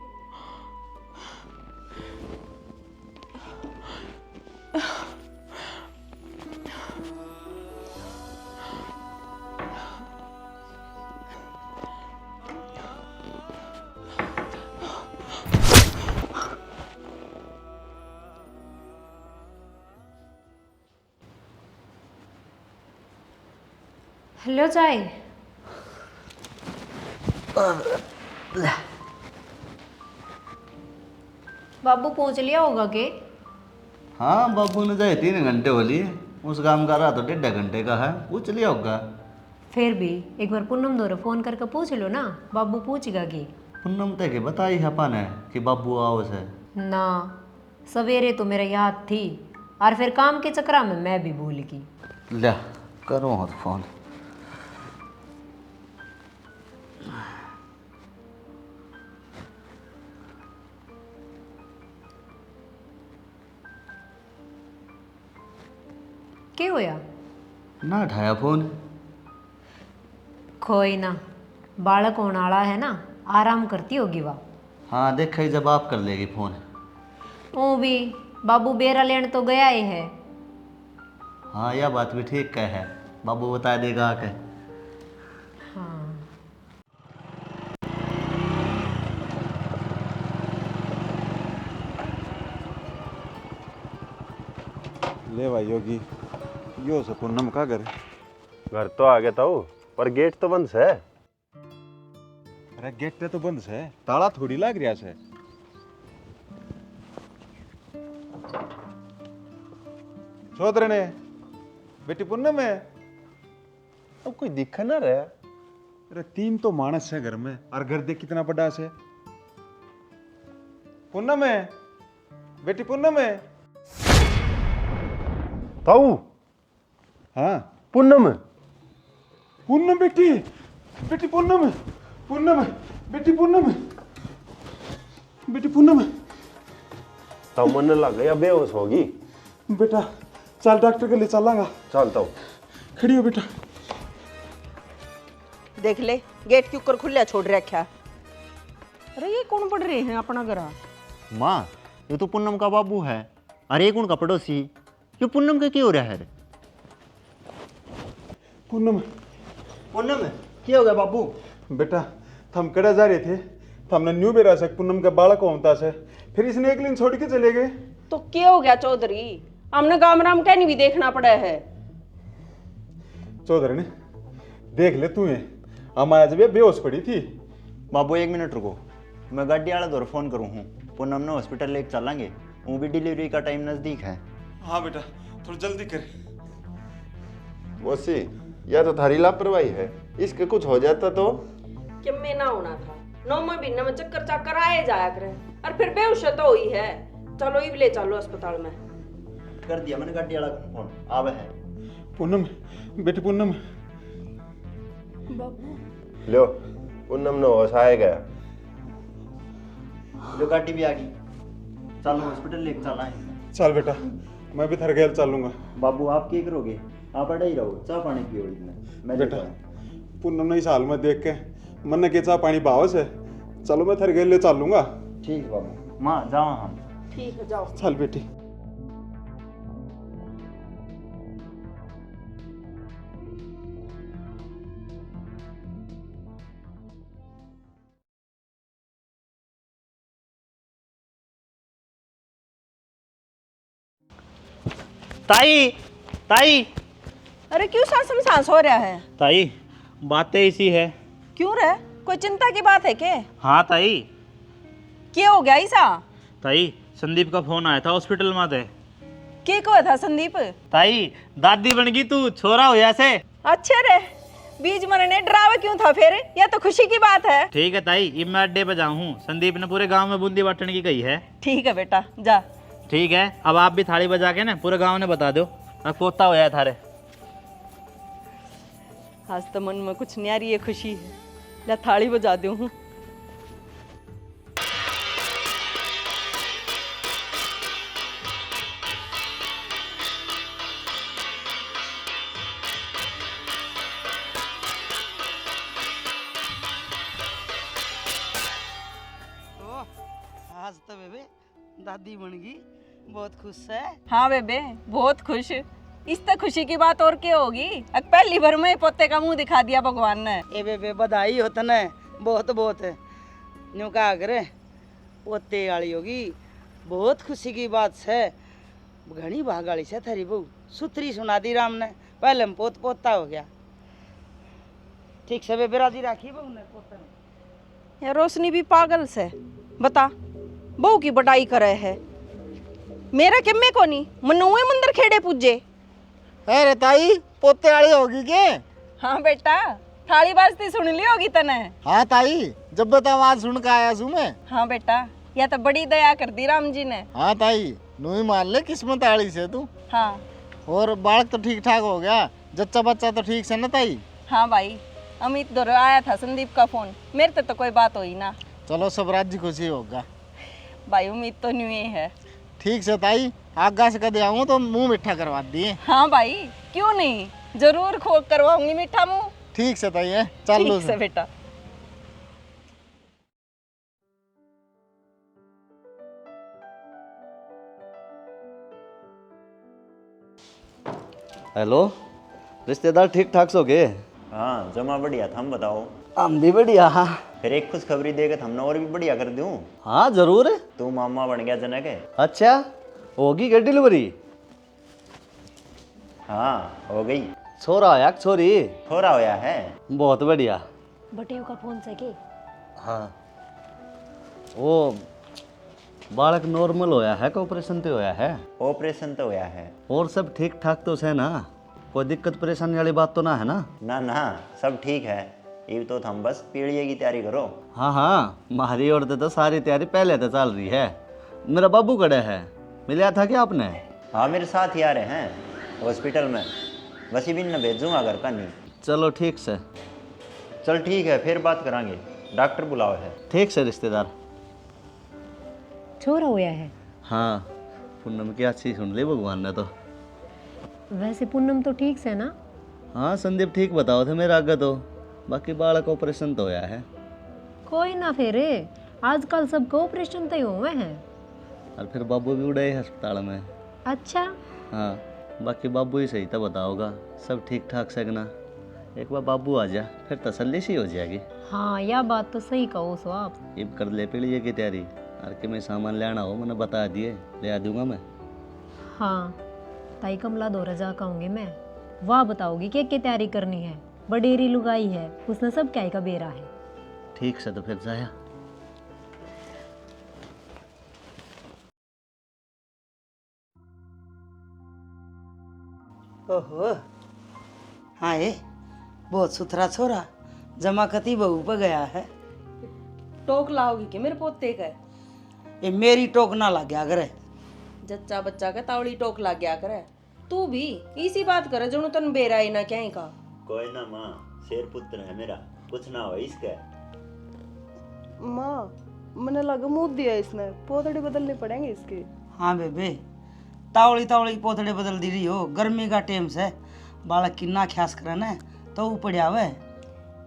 हेलो चाय। बाबू पहुंच लिया होगा के? हाँ, बाबू ने जाए 3 घंटे हो लिए, उस काम का रहा तो 1.5 घंटे का है, पूछ लिया होगा। फिर भी एक बार पूनम दौरे फ़ोन करके पूछ लो ना, बाबू पूछेगा कि। पूनम तक बताई है अपन है कि बाबू आओ से। ना, सवेरे तो मेरा याद थी और फिर काम के चक्कर में मैं भी भूल गई। ले करो और फोन। क्या होया? ना उठाया फोन। कोई ना, बालक होने वाला है ना, आराम करती होगी वह। हाँ, देखा जब आप कर लेगी फोन। ओ भी बाबू बेरा लेने तो गया ही है। हाँ, यह बात भी ठीक कह है, बाबू बता देगा आके। हाँ, ले भाई योगी, यो से पूनम का घर। घर तो आ गया था पर गेट तो बंद है। अरे गेट तो बंद है, ताला थोड़ी लाग रहा है। चौधरी ने बेटी पूनम है। अब कोई दिख ना रहा। अरे 3 तो मानस है घर में, और घर देख कितना बड़ा है। पूनम है, बेटी पूनम है। ताऊ, हाँ पूनम, पूनम बेटी, बेटी पूनम, पूनम बेटी पूनम, बेटी पूनम। ताऊ मन लग गया बेहोश होगी। बेटा चल डॉक्टर के लिए चलांगा। चल ताऊ, खड़ी हो बेटा। देख ले, गेट के ऊपर खुला छोड़ रखा। अरे ये कौन पढ़ रहे हैं अपना घर? माँ, ये तो पूनम का बाबू है। अरे कौन का पड़ोसी? ये पूनम का क्या हो रहा है? पूनम, पूनम क्या हो गया बाबू? बेटा हम कड़ा जा रहे थे, तो हमने न्यू बेरा से पूनम का बालक होता से, फिर इसने एक दिन छोड़ के चले गए। तो क्या हो गया चौधरी? हमने गाम राम कहनी भी देखना पड़ा है। चौधरी ने देख ले तू, हमारा जब बेहोश पड़ी थी। बाबू 1 मिनट रुको, मैं गाड़ी वाला दौर फोन करूँ हूँ। पूनम ने हॉस्पिटल लेके चलेंगे, वो भी डिलीवरी का टाइम नज़दीक है। हाँ बेटा, थोड़ा जल्दी कर। मौसी, यह तो थारी लापरवाही है, इसके कुछ हो जाता तो। कि मैं ना होना था, 9वें महीने में चक्कर चक्कर आए जाया करे, और फिर बेहोश तो हुई है। चलो इब ले चलो अस्पताल में। कर दिया मैंने गाड़ी वाला फोन, आवे है। पूनम बेटी पूनम। बाबू लो, पूनम ने होश आए गया। जो गाड़ी भी आ गई, चलो हॉस्पिटल लेके चलना है। चल बेटा, मैं भी थर गया चलूंगा। बाबू आप क्या करोगे? आप अड़े ही रहो, चाय पानी पियो इसमें। मैं बेटा, लेता हूं। पूनम ने इस हाल में देख के मन ने के चाह पानी भावस है। चलो मैं थर गया ले चलूंगा। ठीक बाबू। माँ जाओ हम। ठीक है, जाओ। चल बेटी। ताई, ताई, अरे क्यों सांस में सांस हो रहा है? ताई, बातें ऐसी है। क्यों रे? कोई चिंता की बात है क्या? हाँ ताई। क्या हो गया ऐसा? ताई संदीप का फोन आया था हॉस्पिटल में थे। के को था संदीप? ताई दादी बन गई तू, छोरा हो ऐसे। अच्छे रे, बीज मरने डरावा क्यों था फिर? यह तो खुशी की बात है। ठीक है ताई, अब मैं अड्डे पे जाऊँ हूँ। संदीप ने पूरे गांव में बूंदी बांटने की कही है। ठीक है बेटा, जा। ठीक है, अब आप भी थाली बजा के ना पूरे गांव ने बता दो अब पोता होया है थारे। आज तो मन में कुछ न्यारी है खुशी है। ला थाली बजा दूं हूँ। आज तो बेबे दादी बन गई, बहुत खुश है। हाँ बेबे, बहुत खुश। इस तक खुशी की बात और क्या होगी? अब पहली बार में पोते का मुंह दिखा दिया भगवान ने। ए बेबे बधाई हो तने, बहुत बहुत है। न्यू कहा करे पोते वाली होगी, बहुत खुशी की बात है। घनी भागाड़ी से थारी बहू सुथरी सुना दी राम ने, पहले में पोत पोता हो गया। ठीक से बेबे राजी राखी बहू ने पोता ने। यार रोशनी भी पागल से बता, बहू की बड़ाई करे है। मेरा किम्मे को नहीं मनुए मंदिर खेड़े पूजे। अरे ताई पोते वाली होगी के? हाँ बेटा, थाली बाजती सुन ली होगी तने। हाँ ताई, जब बता आवाज सुन के आया सू मैं। हाँ बेटा, यह तो बड़ी दया कर दी राम जी ने। हाँ ताई, नू ही मान ले किस्मत वाली से तू। हाँ। और बालक तो ठीक ठाक हो गया, जच्चा बच्चा तो ठीक से ना ताई? हाँ भाई, अमित दौर आया था संदीप का फोन, मेरे तो कोई बात हुई ना। चलो सब राज्य खुशी होगा भाई, उम्मीद तो नहीं है। ठीक से ताई, आगा से कदे आऊँ तो मुंह मीठा करवा दिए। हाँ भाई, क्यों नहीं, जरूर खो करवाऊंगी मीठा मुंह। ठीक से ताई है, चल लो ठीक से बेटा। हेलो, रिश्तेदार ठीक ठाक सो गए? हाँ जमा बढ़िया था, हम बताओ। हम भी बढ़िया। हाँ फिर एक खुशखबरी देकर हमने और भी बढ़िया कर दूं। हाँ जरूर। तू मामा बन गया जनक है। अच्छा, होगी क्या डिलीवरी? हाँ हो गई। छोरा आया छोरी? छोरा होया है। बहुत बढ़िया। बटेव का फोन से के? हाँ वो बालक नॉर्मल होया है, ऑपरेशन तो होया है? ऑपरेशन तो होया है। और सब ठीक ठाक तो है ना? कोई दिक्कत परेशानी वाली बात तो ना है ना? ना ना सब ठीक है। ये तो हम बस पीड़िए की तैयारी करो। हाँ हाँ, हमारी ओर तो सारी तैयारी पहले तो चल रही है। मेरा बाबू कड़े है, मिला था क्या आपने? हाँ मेरे साथ ही आ रहे हैं हॉस्पिटल में, वसी भी न भेजूंगा घर का नहीं। चलो ठीक से। चल ठीक है, फिर बात करांगे, डॉक्टर बुलाओ है। ठीक से रिश्तेदार। छोरा होया है? हाँ, पूनम की अच्छी सुन ली भगवान ने तो। वैसे पूनम तो ठीक से ना? हाँ संदीप ठीक बताओ थे मेरा आगे तो, बाकी बालक ऑपरेशन तो होया है। कोई ना फिर, आजकल सबको ऑपरेशन तो हुए हैं। और फिर बाबू भी उड़े अस्पताल में। अच्छा। हाँ, बाकी बाबू ही सही था बताओगा, सब ठीक ठाक से ना। एक बार बाबू आ जा फिर तसल्ली सी हो जाएगी। हाँ यह बात तो सही कहो सो आप। अब कर ले पीड़िए की तैयारी, और कि मैं सामान लेना हो मैंने बता दिए, ले आ दूंगा मैं। हाँ, ताई कमला दो रजा कहूँगी मैं, वाह बताओगी क्या क्या तैयारी करनी है। बडेरी लुगाई है, उसने सब क्या का बेरा है। ठीक से तो फिर जाया। ओहो, हाँ ये बहुत सुथरा छोरा, जमा कती बहू पे गया है। टोक लाओगी कि मेरे पोते का? ये मेरी टोक ना लग गया करे। जच्चा बच्चा का तावड़ी टोक लग गया करे। तू भी इसी बात करे जो तन बेरा ही ना क्या का। कोई ना माँ, शेर पुत्र है मेरा, कुछ ना हो इसका। माँ, मैंने लगा मुँह दिया इसने, पोतड़े बदलने पड़ेंगे इसके। हाँ बेबे, तावड़ी तावड़ी पोतड़े बदल दी रही हो, गर्मी का टेम से बालक किन्ना ख्यास करे ना तो वो पड़िया हुआ है।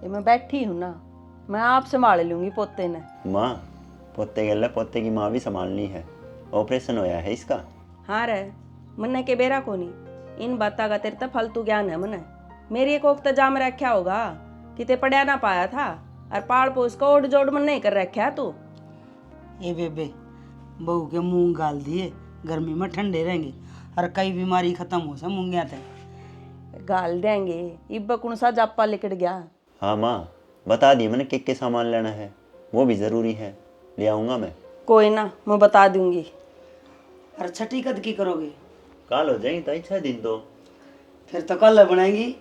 ये मैं बैठी हूँ ना, मैं आप संभाल लूंगी पोते ने। माँ पोते गल पोते की माँ भी संभालनी है, ऑपरेशन होया है इसका। हाँ रे, मन्ने के बेरा को नहीं, इन बाता का तेरे तो फालतू ज्ञान है मने। मेरी एक ओक्त जाम रखा होगा कि ते पढ़िया ना पाया था, और पाड़ पोस को ओढ़ जोड़ मन नहीं कर रखा तू। ये बेबे बहू के मूंग गाल दिए, गर्मी में ठंडे रहेंगे और कई बीमारी खत्म हो से मूंगिया थे। गाल देंगे, इब कौन सा जापा लिकट गया। हाँ माँ, बता दिए मैंने के सामान लेना है, वो भी ज़रूरी है, ले आऊँगा मैं। कोई ना, मैं बता दूंगी। और छठी कद की करोगे? कल हो जाएगी ताई, 6 दिन तो। फिर तो कल बनाएंगी।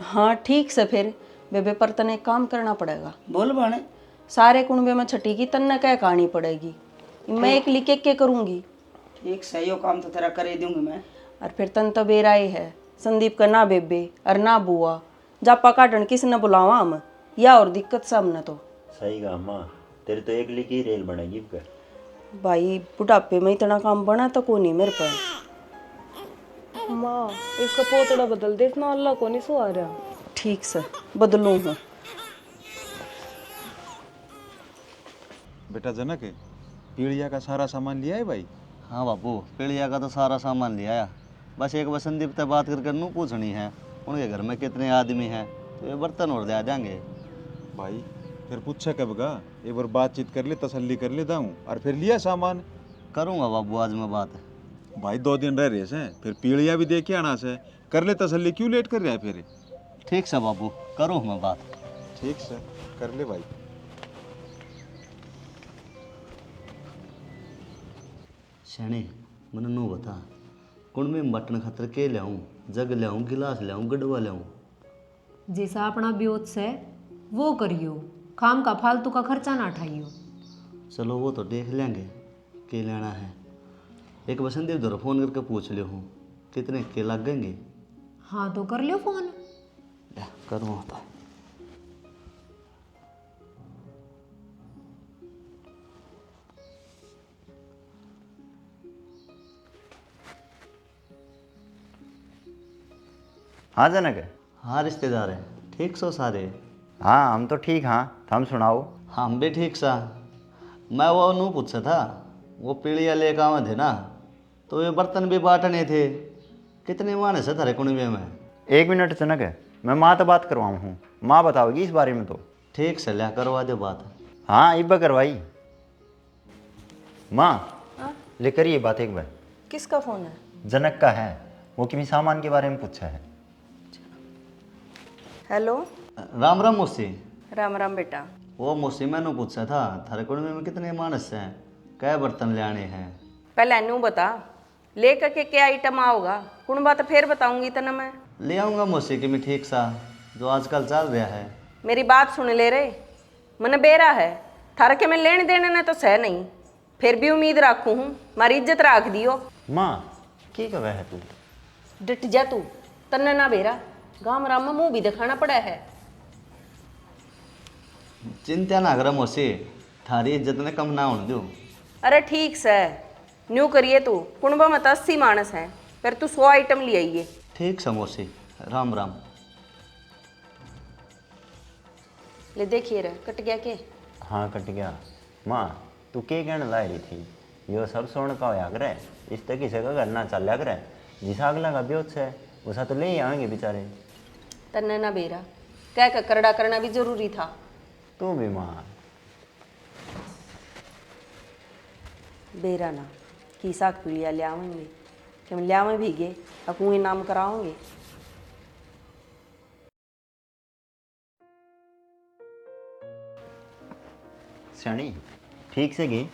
हाँ ठीक से, फिर बेबे पर तने एक काम करना पड़ेगा। बोल बाने। सारे कुंबे में छठी की तन्ने क्या कहानी पड़ेगी, मैं एक लिख के करूंगी। ठीक, सही हो काम तो तेरा कर ही दूंगी मैं। और फिर तन तो बेरा ही है, संदीप का ना बेबे और ना बुआ, जापा काटन किसने बुलावा हम, या और दिक्कत सामने तो। सही कहा माँ, तेरे तो एक लिखी रेल बनेगी फिर। भाई बुढ़ापे में इतना काम बना तो को नहीं मेरे पर। माँ इसका पोतड़ा बदल दे, इतना अल्लाह को नहीं सुहा रहा। ठीक से बदलूँ हूँ। बेटा जनक है, पीड़िया का सारा सामान लिया है भाई? हाँ बापू, पीड़िया का तो सारा सामान लिया है। बस एक बार संदीप से बात करके नू पूछनी है उनके घर में कितने आदमी हैं, तो ये बर्तन और दे जाएंगे। भाई फिर पूछा कब गा, एक बार बातचीत कर ले, तसल्ली कर लेता हूँ और फिर लिया सामान। करूँगा बाबू आज मैं बात। भाई 2 दिन रह रहे से, फिर पीड़िया भी देखे आना से, कर ले तसल्ली, क्यों लेट कर रहा है फिर? ठीक से बाबू, करूँ मैं बात। ठीक से कर ले भाई। शैनी मैंने नू बता, कुंड में बटन खतर के लियाऊँ, जग लियाऊँ, गिलास लियाऊँ, गडवा लियाऊँ? जैसा अपना ब्योत है वो करियो, काम का फालतू का खर्चा ना उठाइयो। चलो वो तो देख लेंगे के लेना है। एक बार संदीप जरा फ़ोन करके पूछ लियो हूँ कितने के लगेंगे। हाँ तो कर लियो फोन। करूँ होता। हाँ जनक। हाँ रिश्तेदार हैं, ठीक सो सारे? हाँ हम तो ठीक। हाँ हम सुनाओ। हम भी ठीक सा। मैं वो नू पूछा था, वो पीड़िया लेकर आवे थे ना, तो ये बर्तन भी बांटने थे। कितने मानस है थारे कुंबे में? 1 मिनट जनक, मैं माँ तो बात करवाऊँ हूँ, माँ बताओगी इस बारे में तो। ठीक से लिया करवा दो बात। हाँ इब्बा करवाई। माँ लेकर ये बात एक बार। किसका फोन है? जनक का है, वो किसी सामान के बारे में पूछा है। हेलो। राम राम मौसी। राम राम बेटा। वो मौसी मैंने पूछा था थारे कुंबे में कितने मानस हैं, क्या बर्तन ले आने हैं? पहले इनू बता, लेकर के क्या आइटम आओगा, कुंबा तो फिर बताऊंगी तना मैं। ले आऊँगा मौसी कि मैं ठीक सा, जो आजकल चल रहा है। मेरी बात सुन ले रे, मन बेरा है थारा के मैं लेने देने ने तो सह नहीं, फिर भी उम्मीद रखू हूँ, मारी इज्जत रख दियो। माँ की कह है तू? डट जा तू, तन्ने ना बेरा, गाँव राम में मुँह भी दिखाना पड़ा है। चिंता ना करो मौसी, थारी इज्जत ने कम ना होने दो। अरे ठीक से न्यू करिए तू, कुंबा में तो 80 मानस है, फिर तू 100 आइटम ले आइए। ठीक से मौसी, राम राम। ले देखिए रे, कट गया के? हाँ कट गया। माँ तू के कहने ला रही थी, यो सब सोने का होया करे, इस तक किसी का घर ना चल करे, जिस अगला का ब्योत है उसा तो ले ही आएंगे बेचारे। तन्ने ना बेरा, कह कर करड़ा करना भी जरूरी था। तू भी माँ बेरा ना की साग पीलिया ले आवेंगे, कि हम ले आवे भीगे अकूँ नाम कराओगे। सनी ठीक से गई?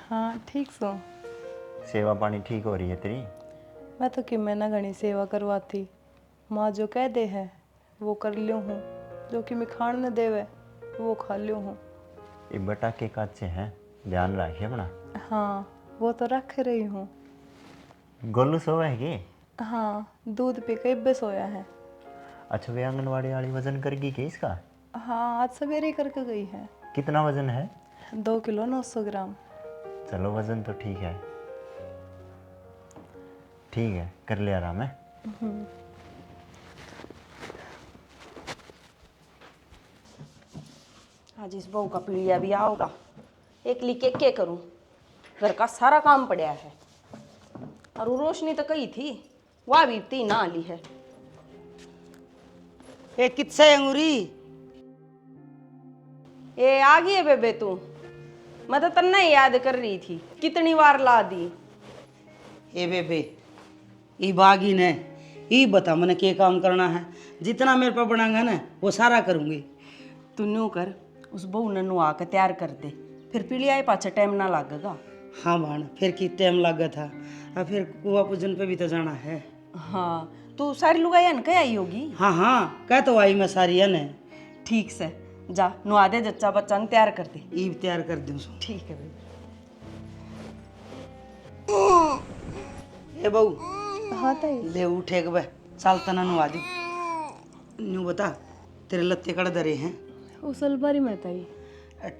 हाँ ठीक सो। सेवा पानी ठीक हो रही है तेरी? मैं तो कि मैं ना घनी सेवा करवाती, माँ जो कह दे है वो कर लियो हूँ, जो कि मैं खान न देवे वो खा लियो हूँ। ये बटा के काचे हैं, ध्यान रखिए अपना। हाँ वो तो रख रही हूँ। गोलू सोया है कि? हाँ दूध पी के इब्बे सोया है। अच्छा वे आंगनवाड़ी वाली वजन करेगी क्या इसका? हाँ आज सवेरे ही करके गई है। कितना वजन है? 2 किलो 900 ग्राम। चलो वजन तो ठीक है, ठीक है कर ले आराम है। आज इस बहू का पीलिया भी आओगा, एक लिख के करूँ, घर का सारा काम पड़ा है। और वो रोशनी तो कही थी, वह भी इतनी ना ली है। ए कितसे अंगूरी? ए आ गई है बेबे तू, मैं तो तन्ना ही याद कर रही थी, कितनी बार ला दी। ए बेबे ई बागी ने ई बता मैंने क्या काम करना है, जितना मेरे पर बनाएंगा ना वो सारा करूँगी। तू न्यू कर, उस बहू ने नुआ के तैयार कर दे, फिर पीली आए पाछे टाइम ना लगेगा। हाँ भाण, फिर की टाइम लगा था, और फिर कुआ पूजन पे भी तो जाना है। हाँ तू सारी लुगाई अन के आई होगी। हाँ हाँ, कह तो आई मैं सारी है ने। ठीक से जा नुआ दे, जच्चा बच्चा ने तैयार कर दे। ईब तैयार कर दूँ। ठीक है भाई। ए बहू, हाँ ताई। ले उठे के बे, चल तना नुआ दी। न्यू बता, तेरे लत्ते कड़ दरे हैं? उस अलमारी में ताई।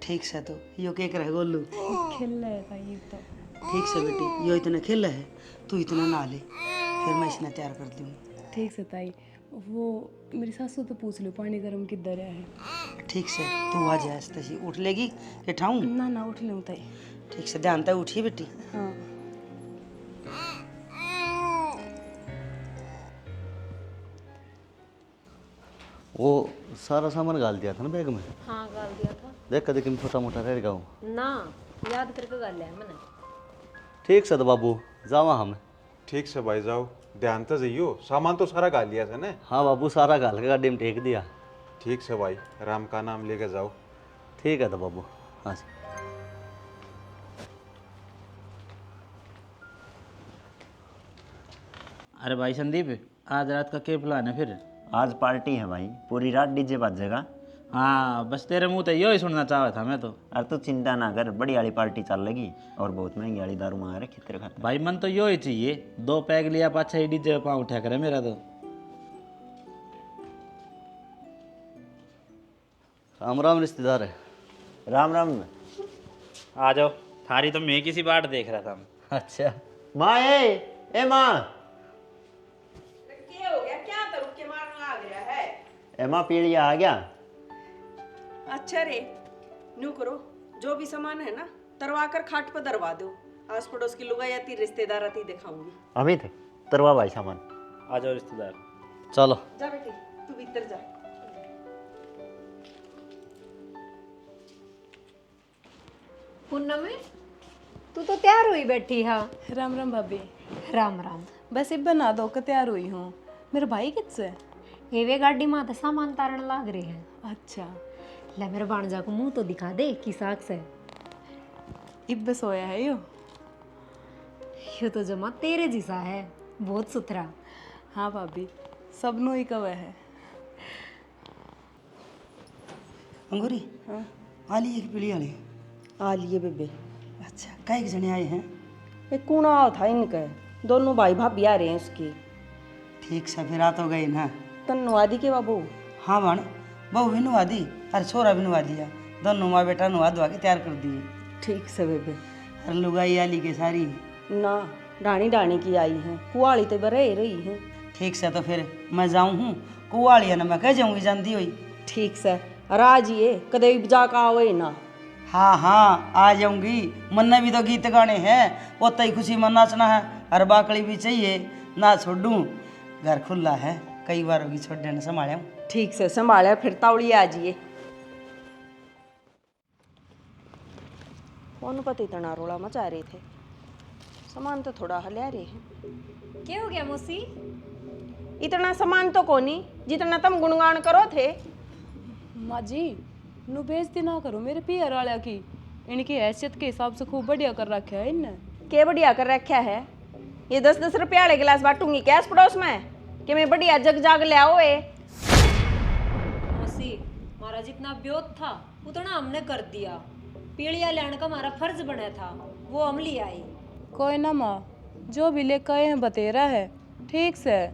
ठीक से, तो यो के रह गोलू खेल है ताई तो। ठीक से बेटी, यो इतना खेला है, तू इतना ना ले, फिर मैं इसने तैयार कर दूँ। ठीक से ताई। वो मेरी सासू तो पूछ लो पानी गर्म किधर है। ठीक से, तू आ जा, तसी उठ लेगी कि ठाऊं? ना ना उठ लूँ ताई। ठीक से, ध्यान तक उठी बेटी। हाँ वो सारा सामान गाल दिया था ना बैग में? हाँ गाल दिया था देख कदे किम छोटा मोटा रह गया हूँ ना, याद करके गाल लिया मैंने। ठीक से तो बाबू जावा हम। ठीक से भाई जाओ, ध्यान तो जइयो, सामान तो सारा गाल लिया था ने। हाँ बाबू सारा गाल के गाड़ी में टेक दिया। ठीक से भाई, राम का नाम लेके जाओ। ठीक है तो बाबू। हाँ जी। अरे भाई संदीप, आज रात का क्या प्लान है फिर? आज पार्टी है भाई, पूरी रात डीजे बजेगा। हाँ बस तेरे मुंह तो यो ही सुनना चाहा था मैं तो। अरे तू चिंता ना कर, बड़ी वाली पार्टी चल लगी, और बहुत महंगी वाली दारू मंगा रखी तेरे खातिर। भाई मन तो यो ही चाहिए, 2 पैग लिया पाछा ही डीजे पाँव उठा करे मेरा तो। राम राम रिश्तेदार है। राम राम। आ जाओ, थारी तो मैं किसी बाट देख रहा था। अच्छा माँ, ए माँ, क्या हो गया? क्या तो रुक के मारना आ गया है? ए माँ पीड़िया आ गया। अच्छा रे, न्यू करो, जो भी सामान है ना तरवा कर खाट पर दरवा दो। आस पड़ोस की लुगाई आती, रिश्तेदार आती दिखाऊंगी। अमित, तरवा भाई सामान। आ जाओ रिश्तेदार। चलो जा बेटी, तू भीतर जा। पूनम तू तो तैयार हुई बैठी। हाँ राम राम भाभी। राम राम। बस अब बना दो के तैयार हुई हूँ। मेरा भाई किससे? ये वे गाड़ी माता सामान तारण लाग रही है। अच्छा ले मेरे भांजा को मुंह तो दिखा दे कि साग से। इब सोया है यो। यो तो जमा तेरे जैसा है, बहुत सुथरा। हाँ भाभी, सबनो ही कवे है। अंगूरी, हाँ आ लिए एक पीली वाली? आ लिए बेबे। अच्छा, कई जने आए हैं? एक कूणा आओ था इनके, दोनों भाई भाभी आ रहे हैं उसकी। ठीक से, फिर आ तो गई ना। तन नुआदी के बाबू। हाँ भाण, बहू भी नुआ दी, अरे छोरा भी नुआ दिया, दोनों माँ बेटा नुआ धुआ के तैयार कर दिए। ठीक से बेबे। अरे लुगाई आली के सारी? ना, डाणी डाणी की आई है, कुआली तो बरे रही है। ठीक से, तो फिर मैं जाऊँ हूँ कुआलिया ना, मैं कह जाऊँगी जानती हुई। ठीक से, राज ये कदे भी जाका आवे ना। हाँ हाँ, आ जाऊंगी। मन्ने भी तो गीत गाने हैं, वो तई खुशी में नाचना है, और बाकड़ी भी चाहिए ना छोड़ूं। घर खुला है, कई बार होगी छोड़ने ने संभाला। ठीक से संभाले, फिर तावड़ी आ जाइए। कौन पता इतना रोला मचा रहे थे, सामान तो थोड़ा हल्या रहे हैं। क्या हो गया मौसी? इतना सामान तो कोनी जितना तुम गुणगान करो थे। माँ जी, नु बेइज्जती ना करो मेरे पियर वाला की, इनकी हैसियत के हिसाब से खूब बढ़िया कर रखा है इनने। के बढ़िया कर रखा है? ये 10-10 रुपया वाले गिलास बांटूंगी क्या इस पड़ोस में, कि मैं बढ़िया जग जाग ले आओ। मौसी, हमारा जितना ब्योत था उतना हमने कर दिया। पीड़िया लाने का हमारा फर्ज बना था, वो हम ले आई। कोई ना माँ, जो भी लेकर आए हैं बतेरा है। ठीक से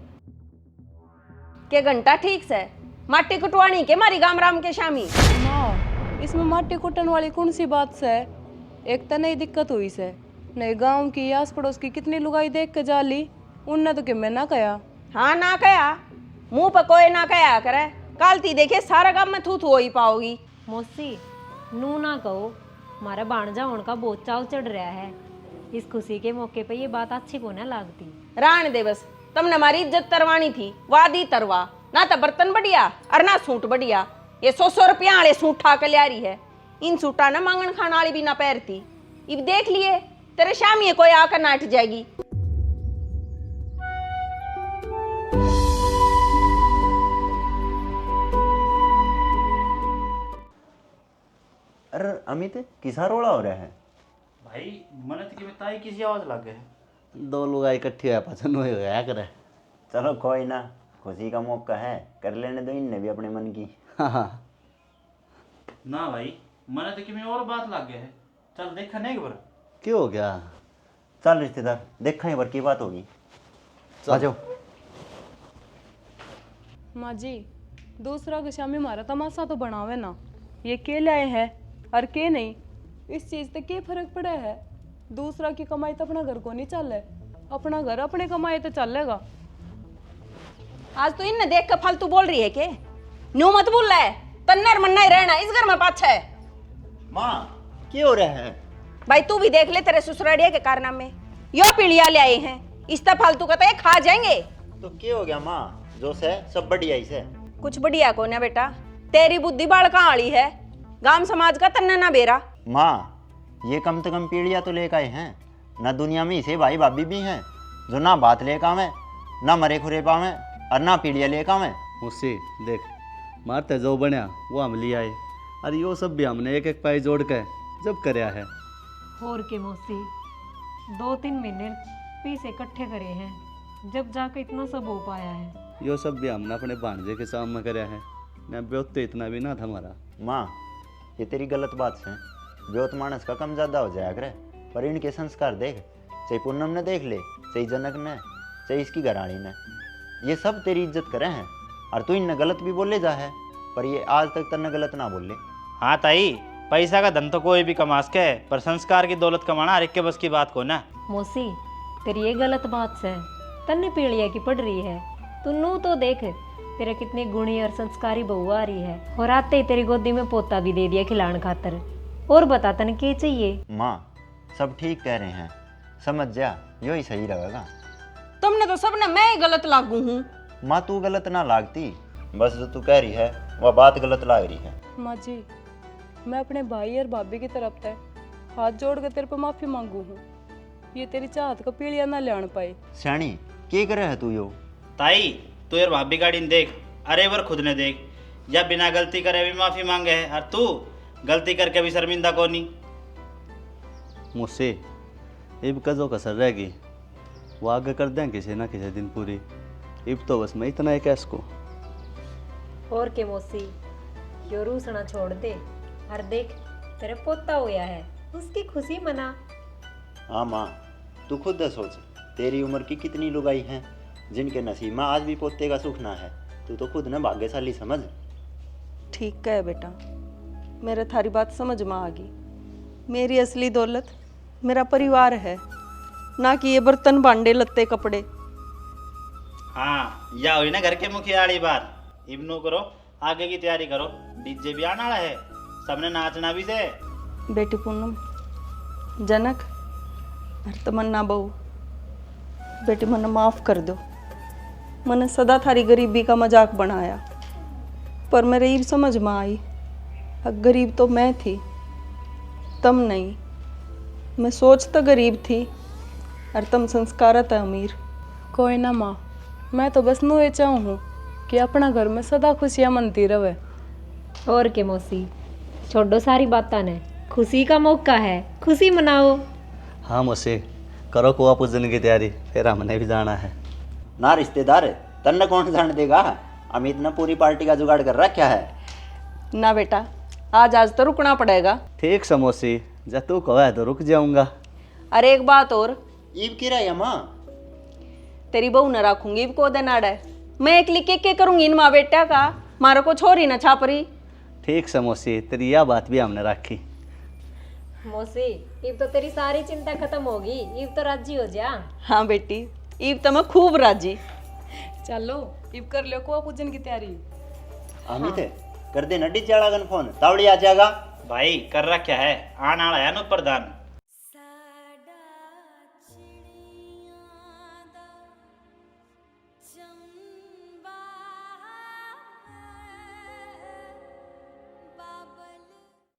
के घंटा ठीक से माटी कुटवानी के मारी गाम राम के शामी। माँ, इसमें माटी कुटन वाली कौन सी बात से? एक तो नई दिक्कत हुई से, नहीं गांव की आस पड़ोस की कितनी लुगाई देख के जा ली, उनने तो कि मैं ना कया। हाँ ना कया, मुंह पर कोई ना कया करे, कालती देखे सारा गांव में थू थू हो ही पाओगी। मौसी, नू ना कहो, हमारा भाणजा होने का बहुत चाव चढ़ रहा है। इस खुशी के मौके पे ये बात अच्छी को ना लागती। रान दे बस, तुमने हमारी इज्जत तरवानी थी, वादी तरवा ना, तो बर्तन बढ़िया और ना सूट बढ़िया। ये 100 रुपया वाले सूट ठा के लिया रही है, इन सूटा ना मांगन खाने वाली भी ना पैरती। इब देख लिए तेरे शामी कोई आकर नाट जाएगी। अमित किसा रोड़ा हो रहा है? भाई मन तो कि ताई किसी आवाज लग गए। दो लुगाई इकट्ठी हुआ पसंद होया करे। चलो कोई ना, खुशी का मौका है, कर लेने दो इनने भी अपने मन की। हाँ ना भाई मन तो कि मैं और बात लग गए है। चल देखा नहीं एक बार। क्यों हो गया? चल रिश्तेदार, देखा ही बार की बात होगी। आ जाओ। माँ जी, दूसरा के सामने हमारा तमाशा तो बनावे ना। ये के लाए है और के नहीं, इस चीज से के फर्क पड़ा है? दूसरा की कमाई तो अपना घर को नहीं चल है, अपना घर अपने कमाई तो चलेगा। आज तो इनने देख कर फालतू बोल रही है के? न्यू मत बोल रहा है, तन्नर मन्ना ही रहना इस घर में पाछा है। माँ क्या हो रहा है? भाई तू भी देख ले, तेरे ससुरालिया के कारनामे यो पीढ़िया ले आए हैं, इस तरह फालतू का तो ये खा जाएंगे। तो क्या हो गया माँ? जो से सब बढ़िया ही से। कुछ बढ़िया को ना बेटा, तेरी बुद्धि बाल कहाँ आड़ी है, गांव समाज का तन्ना ना बेरा। माँ ये कम से कम पीढ़ियाँ तो लेकर आए हैं ना, दुनिया में इसे भाई भाभी भी हैं जो ना बात लेकर आवे, ना मरे खुरे पावे और ना पीढ़ियाँ लेकर आवे। मुझसे देख, मारते जो बनया वो हम ले आए, और यो सब भी हमने एक एक पाई जोड़ के जब करया है। और के मौसी 2-3 महीने पैसे इकट्ठे करे हैं, जब जाकर इतना सब हो पाया है। यो सब भी हमने अपने भांजे के सामने करया है, न ब्योत तो इतना भी ना था हमारा। माँ ये तेरी गलत बात है, ब्योत मानस का कम ज़्यादा हो जाया करे, पर इनके संस्कार देख, चाहे पूनम ने देख ले, चाहे जनक ने, चाहे इसकी घरानी ने, ये सब तेरी इज्जत करे हैं, और तू इनने गलत भी बोले जा है, पर ये आज तक तन्ने गलत ना बोले। हाँ ताई, पैसा का धन तो कोई भी कमा सके, पर संस्कार की दौलत कमाना हर एक के बस की बात को ना। मौसी तेरी ये गलत बात है, तन्ने पीढ़िया की पड़ रही है। तू नू तो देख, तेरा कितनी गुणी और संस्कारी बहू आ रही है, और आते ही तेरी गोदी में पोता भी दे दिया खिलाने खातर। और बता तन क्या चाहिए? माँ सब ठीक कह रहे हैं, समझ जा, यो ही सही रहेगा। तुमने तो सबने मैं ही गलत लागू हूँ। माँ तू गलत ना लागती, बस जो तू कह रही है वह बात गलत लाग रही है। माँ जी, मैं अपने भाई और भाभी की तरफ से हाथ जोड़ कर तेरे पे माफी मांगू हूँ, ये तेरी चाहत का पीढ़िया ना ले पाए। श्याणी क्या करे है तू यो? ताई तू यार भाभी गाड़ी ने देख, अरे वर खुद ने देख, या बिना गलती करे भी माफी मांगे है, और तू गलती करके भी शर्मिंदा कोनी। मुझसे इब कजो कसर रहेगी, वो आगे कर दें किसी ना किसी दिन पूरी। इब तो बस मैं इतना ही कह इसको। और के मौसी यो रूसना छोड़ दे, और देख तेरे पोता होया है, उसकी खुशी मना। हाँ माँ तू खुद सोच, तेरी उम्र की कितनी लुगाई हैं जिनके नसीब में आज भी पोते का सुख ना है, तू तो खुद न भाग्यशाली समझ। ठीक है बेटा, मेरे थारी बात समझ में आ गई। मेरी असली दौलत मेरा परिवार है, ना कि ये बर्तन भांडे लत्ते कपड़े। हाँ या हुई ना घर के मुखिया वाली बात। इब्नू करो, आगे की तैयारी करो, डीजे भी आने वाला है, सबने नाचना भी से। बेटी पूनम, जनक और तमन्ना बहू, बेटी मने माफ़ कर दो, मैंने सदा थारी गरीबी का मजाक बनाया, पर मेरे ये समझ में आई गरीब तो मैं थी, तुम नहीं। मैं सोच तो गरीब थी और तुम संस्कारत है अमीर। कोई ना माँ, मैं तो बस नू ये चाहूँ कि अपना घर में सदा खुशियाँ मनती रहे। और के मौसी छोड़ो सारी बातें ने, खुशी का मौका है, खुशी मनाओ। हाँ मुझसे करो कुआ पूजन की तैयारी, फिर हमने भी जाना है। ना रिश्तेदार तन्ने कौन जान देगा, अमित ने पूरी पार्टी का जुगाड़ कर रखा है। ना बेटा, आज तो रुकना पड़ेगा। ठीक समोसी, जब तू कहो है तो रुक जाऊंगा। अरे एक बात और, ईब की रहा माँ? तेरी बहू न रखूंगी इब को देनाड़ा है, मैं एकली के करूंगी इन माँ बेटा का, मारो को छोरी न छापरी। ठीक समोसी, तेरी यह बात भी हमने रखी। मौसी इब तो तेरी सारी चिंता खत्म होगी, इब तो राजी हो जा। हाँ बेटी, इब तो मैं खूब राजी। चलो इब कर लो कुआ पूजन की तैयारी। अमित कर दे नड्डी चाड़ागन फोन, तावड़ी आ जाएगा। भाई कर रहा क्या है, आना आया ना प्रधान।